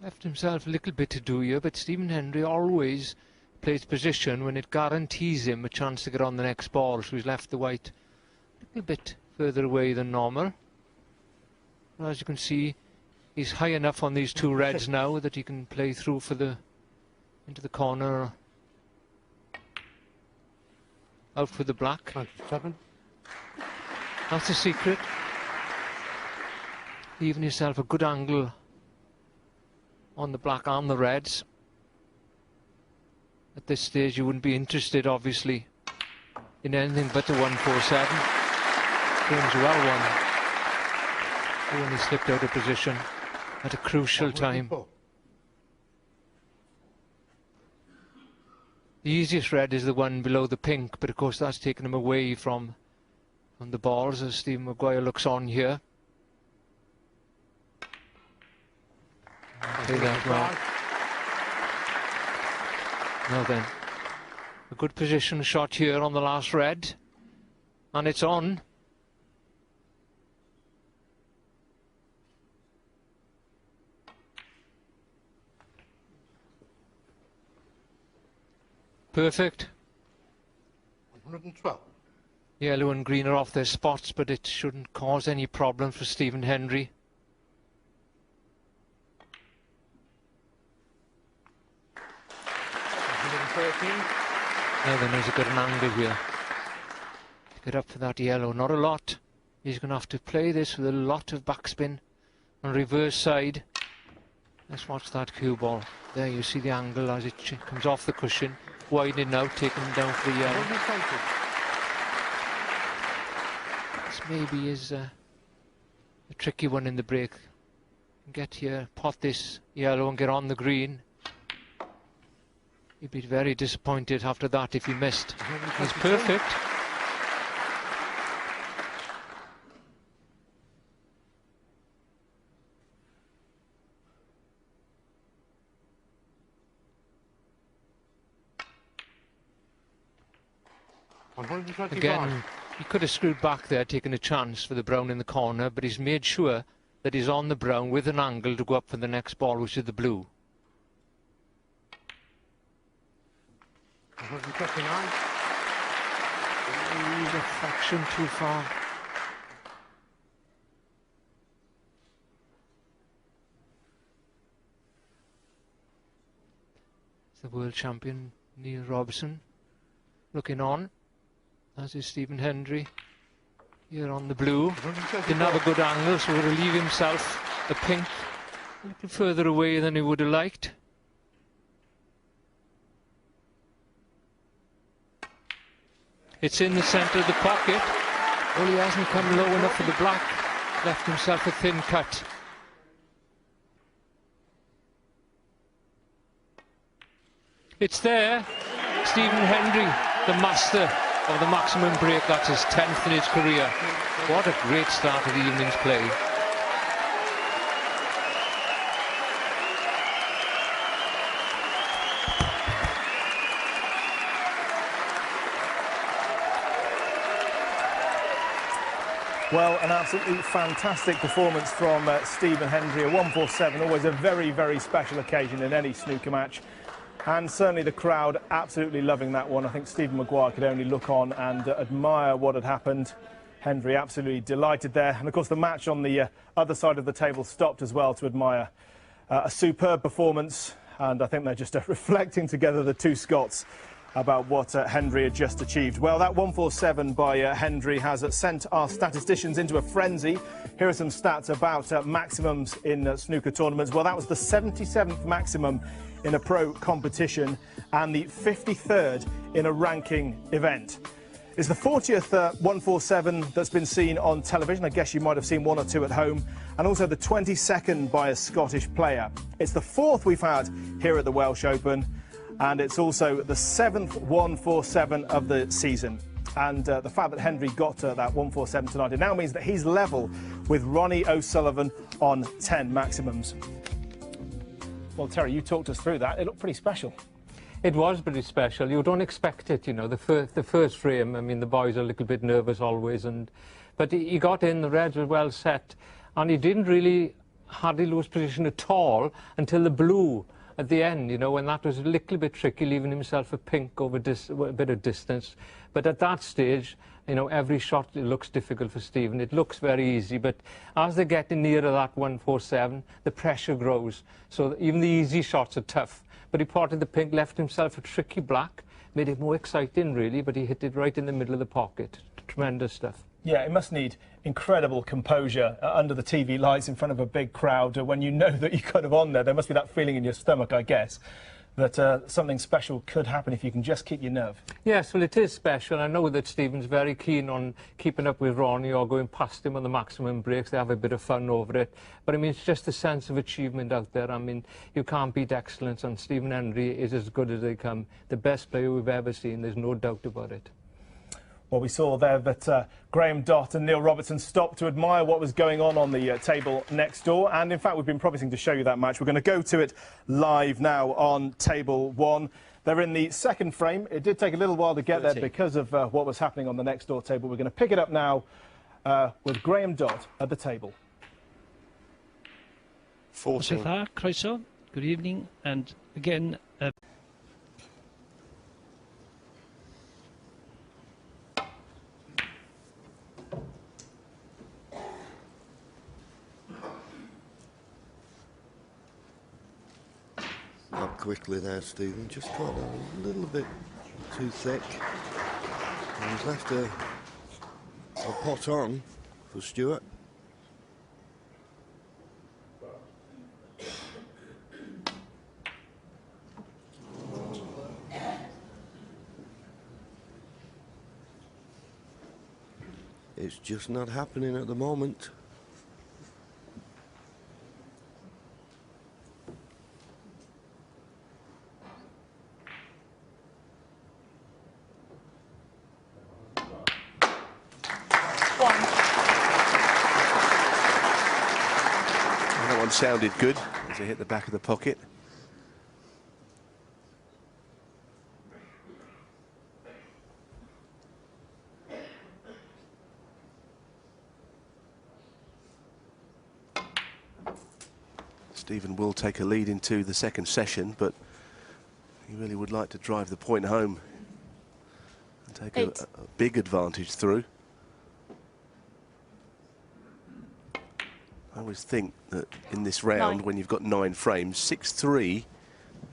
[SPEAKER 9] Left himself a little bit to do here, but Stephen Hendry always plays position when it guarantees him a chance to get on the next ball, so he's left the white a little bit further away than normal. As you can see, he's high enough on these two reds now that he can play through for into the corner, out for the black.
[SPEAKER 19] 27.
[SPEAKER 9] That's the secret. Leaving yourself a good angle on the black and the reds. At this stage you wouldn't be interested, obviously, in anything but the 147. Game's well won. He only slipped out of position at a crucial time. The easiest red is the one below the pink, but of course that's taken him away from the balls as Stephen Maguire looks on here. Play that well. Now then, a good position shot here on the last red, and it's on. Perfect.
[SPEAKER 19] 112.
[SPEAKER 9] Yellow and green are off their spots, but it shouldn't cause any problem for Stephen Hendry. Now then, there's a good angle here. Get up for that yellow, not a lot. He's going to have to play this with a lot of backspin on reverse side. Let's watch that cue ball. There you see the angle as it comes off the cushion, widening out, taking him down for the yellow. This maybe is a tricky one in the break. Get here, pot this yellow and get on the green. He'd be very disappointed after that if he missed. He's perfect. Again, he could have screwed back there, taking a chance for the brown in the corner, but he's made sure that he's on the brown with an angle to go up for the next ball, which is the blue.
[SPEAKER 19] 129.
[SPEAKER 9] He's a fraction too far. It's the world champion Neil Robertson looking on, as is Stephen Hendry here on the blue. Didn't have a good angle, so will leave himself a pink a little further away than he would have liked. It's in the centre of the pocket. Well, he hasn't come low enough for the black. Left himself a thin cut. It's there. Stephen Hendry, the master of the maximum break. That's his 10th in his career. What a great start of the evening's play.
[SPEAKER 3] Well, an absolutely fantastic performance from Stephen Hendry. A 147, always a very, very special occasion in any snooker match. And certainly the crowd absolutely loving that one. I think Stephen Maguire could only look on and admire what had happened. Hendry absolutely delighted there. And of course the match on the other side of the table stopped as well to admire a superb performance. and I think they're just reflecting together, the two Scots, about what Hendry had just achieved. Well, that 147 by Hendry has sent our statisticians into a frenzy. Here are some stats about maximums in snooker tournaments. Well, that was the 77th maximum in a pro competition and the 53rd in a ranking event. It's the 40th 147 that's been seen on television. I guess you might have seen one or two at home. And also the 22nd by a Scottish player. It's the 4th we've had here at the Welsh Open. And it's also the 7th 147 of the season. And the fact that Hendry got that 147 tonight, it now means that he's level with Ronnie O'Sullivan on 10 maximums. Well, Terry, you talked us through that. It looked pretty special.
[SPEAKER 9] It was pretty special. You don't expect it, you know. The first frame, I mean, the boys are a little bit nervous always, but he got in, the Reds were well set, and he didn't really hardly lose position at all until the blue at the end, you know, when that was a little bit tricky, leaving himself a pink over a bit of distance. But at that stage, you know, every shot it looks difficult for Stephen. It looks very easy, but as they're getting nearer that 147, the pressure grows. So even the easy shots are tough. But he potted the pink, left himself a tricky black, made it more exciting, really, but he hit it right in the middle of the pocket. Tremendous stuff. Yeah, it must need incredible composure under the TV lights in front of a big crowd when you know that you're kind of on there. There must be that feeling in your stomach, I guess, that something special could happen if you can just keep your nerve. Yes, well, it is special. I know that Stephen's very keen on keeping up with Ronnie or going past him on the maximum breaks. They have a bit of fun over it. But, I mean, it's just a sense of achievement out there. I mean, you can't beat excellence, and Stephen Hendry is as good as they come. The best player we've ever seen, there's no doubt about it. Well, we saw there that Graham Dott and Neil Robertson stopped to admire what was going on the table next door. And, in fact, we've been promising to show you that match. We're going to go to it live now on table one. They're in the second frame. It did take a little while to get there because of what was happening on the next door table. We're going to pick it up now with Graham Dott at the table.
[SPEAKER 6] Croeso, good evening. And, again...
[SPEAKER 17] Up quickly there, Stephen. Just got a little bit too thick. And he's left a pot on for Stewart. It's just not happening at the moment.
[SPEAKER 11] That one sounded good as it hit the back of the pocket. Stephen will take a lead into the second session, but he really would like to drive the point home and take a big advantage through. I always think that in this round, when you've got 9 frames, 6-3,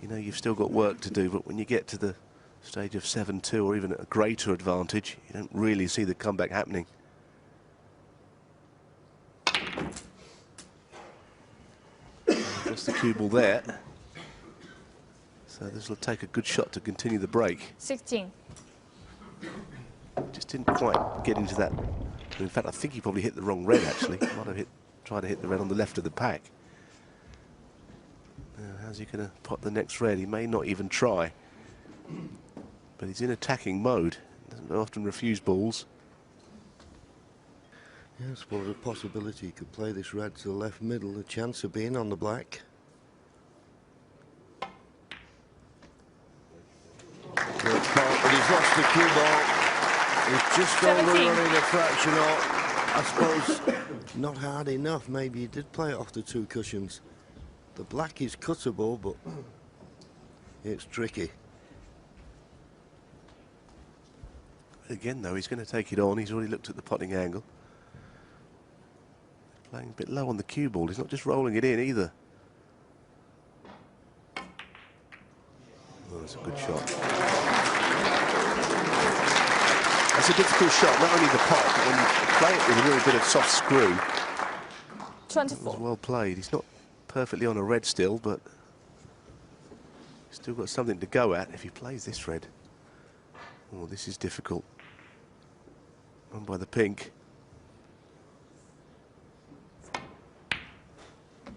[SPEAKER 11] you know, you've still got work to do, but when you get to the stage of 7-2 or even a greater advantage, you don't really see the comeback happening. That's the cue ball there. So this will take a good shot to continue the break.
[SPEAKER 23] 16.
[SPEAKER 11] Just didn't quite get into that. In fact, I think he probably hit the wrong red, actually. Might have tried to hit the red on the left of the pack. Now, how's he going to pot the next red? He may not even try. But he's in attacking mode. Doesn't often refuse balls.
[SPEAKER 17] Yes, well, there's a possibility he could play this red to the left middle, a chance of being on the black. But he's lost the cue ball. He's just only running a fraction off. I suppose not hard enough. Maybe he did play it off the 2 cushions. The black is cuttable, but it's tricky.
[SPEAKER 11] Again, though, he's going to take it on. He's already looked at the potting angle. Playing a bit low on the cue ball. He's not just rolling it in either. That's a good shot. That's a difficult shot, not only the pot, but when you play it with a little bit of soft screw.
[SPEAKER 10] 24.
[SPEAKER 11] It was well played. He's not perfectly on a red still, but still got something to go at if he plays this red. Oh, this is difficult. Won by the pink.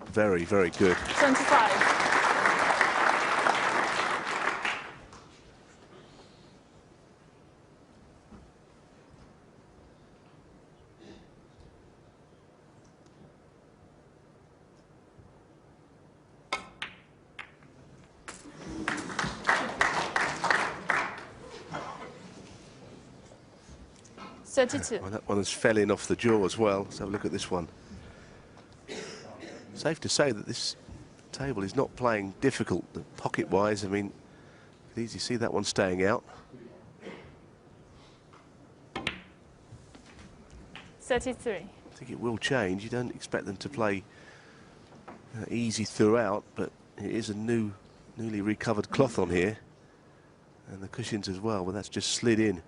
[SPEAKER 11] Very, very good.
[SPEAKER 10] 25.
[SPEAKER 11] Well, that one has fell in off the jaw as well. Let's have a look at this one. Safe to say that this table is not playing difficult pocket-wise. I mean, you could easily see that one staying out.
[SPEAKER 10] 33.
[SPEAKER 11] I think it will change. You don't expect them to play easy throughout, but it is a newly recovered cloth on here, and the cushions as well, but that's just slid in.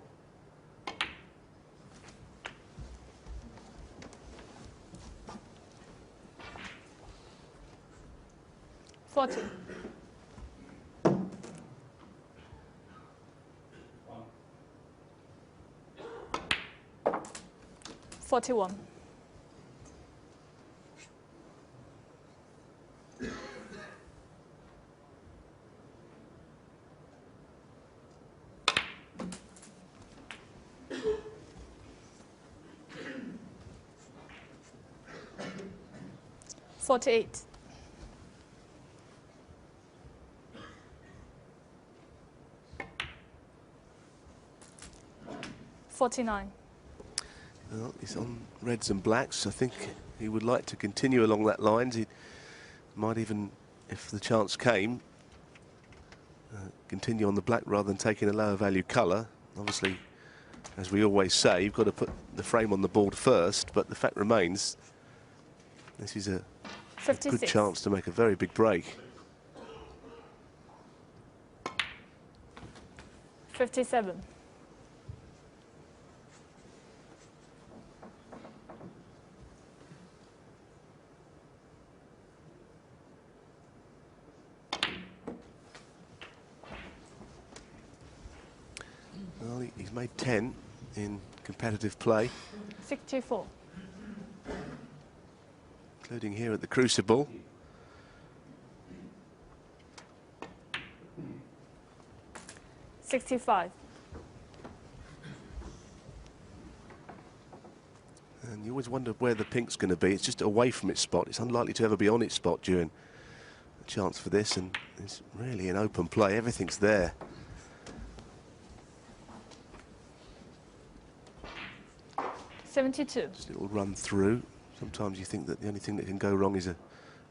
[SPEAKER 10] 40. 41. 48. 49.
[SPEAKER 11] Well, he's on reds and blacks. I think he would like to continue along that line. He might even, if the chance came, continue on the black rather than taking a lower value colour. Obviously, as we always say, you've got to put the frame on the board first, but the fact remains, this is a good chance to make a very big break.
[SPEAKER 10] 57.
[SPEAKER 11] Well, he's made 10 in competitive play.
[SPEAKER 10] 64.
[SPEAKER 11] Including here at the Crucible.
[SPEAKER 10] $65.
[SPEAKER 11] And you always wonder where the pink's going to be. It's just away from its spot. It's unlikely to ever be on its spot during a chance for this, and it's really an open play. Everything's there.
[SPEAKER 10] $72.
[SPEAKER 11] Just a little run through. Sometimes you think that the only thing that can go wrong is a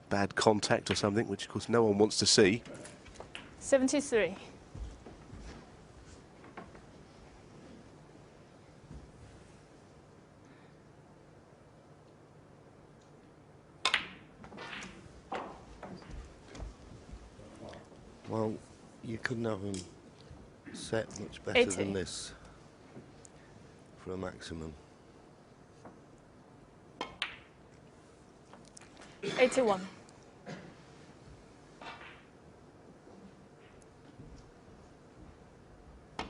[SPEAKER 11] bad contact or something, which of course no one wants to see.
[SPEAKER 10] 73.
[SPEAKER 17] Well, you couldn't have them set much better
[SPEAKER 10] 80.
[SPEAKER 17] than this for a maximum.
[SPEAKER 10] 81.
[SPEAKER 17] As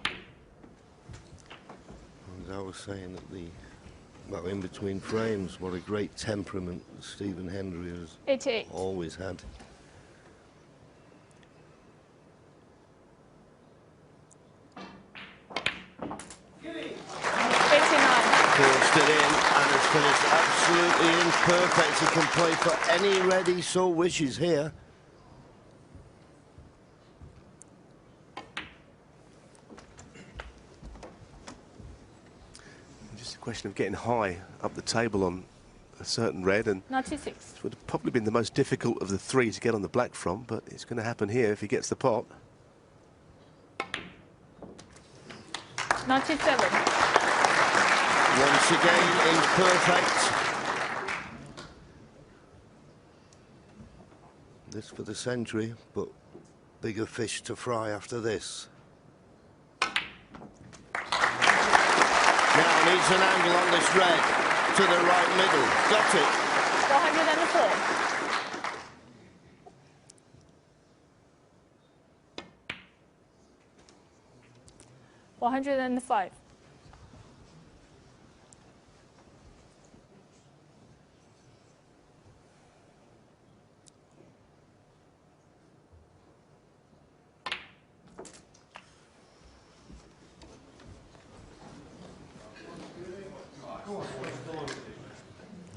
[SPEAKER 17] I was saying at the, well, in between frames, what a great temperament Stephen Hendry has
[SPEAKER 10] 88.
[SPEAKER 17] always had. Forced it in and has finished absolutely imperfect. He can play for any red he so wishes here.
[SPEAKER 11] Just a question of getting high up the table on a certain red, and
[SPEAKER 10] 96.
[SPEAKER 11] it would have probably been the most difficult of the three to get on the black from, but it's going to happen here if he gets the pot.
[SPEAKER 10] 97.
[SPEAKER 17] Once again, imperfect. This for the century, but bigger fish to fry after this. Now needs an angle on this red to the right middle. Got it.
[SPEAKER 10] 404. $105.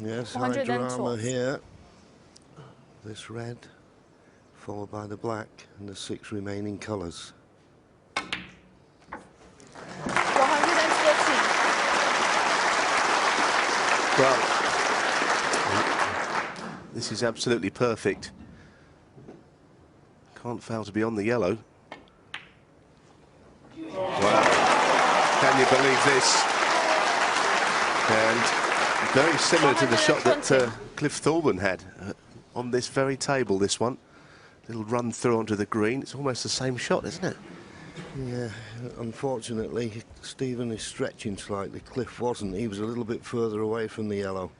[SPEAKER 17] Yes, high drama here. This red, followed by the black and the 6 remaining colours.
[SPEAKER 10] 114.
[SPEAKER 11] Well, this is absolutely perfect. Can't fail to be on the yellow. Wow. Can you believe this? And very similar to the shot that Cliff Thorburn had on this very table, this one. Little run through onto the green. It's almost the same shot, isn't it?
[SPEAKER 17] Yeah, unfortunately, Stephen is stretching slightly. Cliff wasn't. He was a little bit further away from the yellow.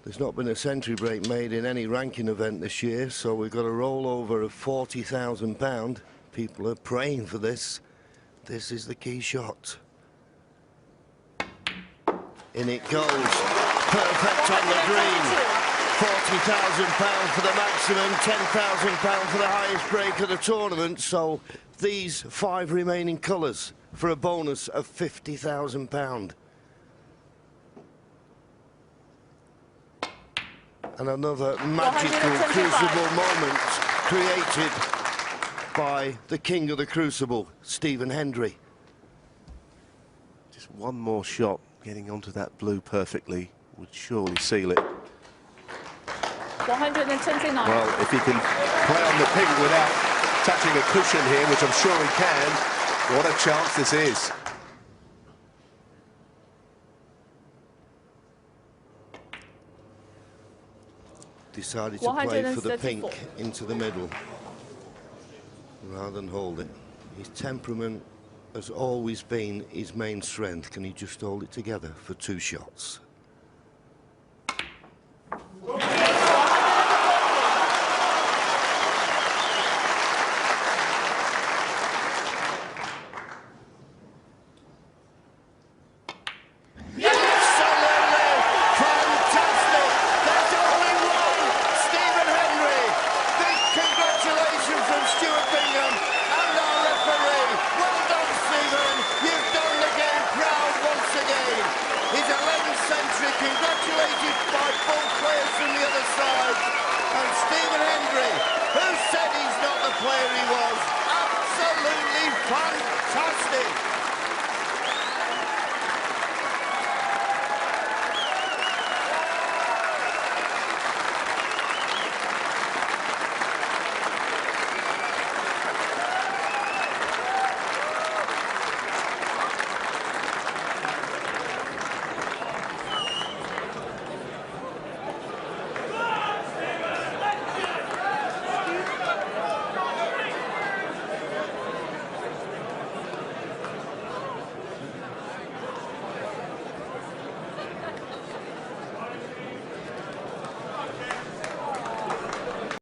[SPEAKER 17] There's not been a century break made in any ranking event this year, so we've got a rollover of £40,000. People are praying for this. This is the key shot. In it goes. Perfect on the green. £40,000 for the maximum, £10,000 for the highest break of the tournament. So these 5 remaining colours for a bonus of £50,000. And another magical crucible moment created by the king of the crucible, Stephen Hendry.
[SPEAKER 11] Just one more shot. Getting onto that blue perfectly would surely seal it.
[SPEAKER 10] 129.
[SPEAKER 11] Well, if he can play on the pink without touching a cushion here, which I'm sure he can, what a chance this is.
[SPEAKER 17] Decided to play for the pink into the middle rather than hold it. His temperament has always been his main strength. Can he just hold it together for 2 shots?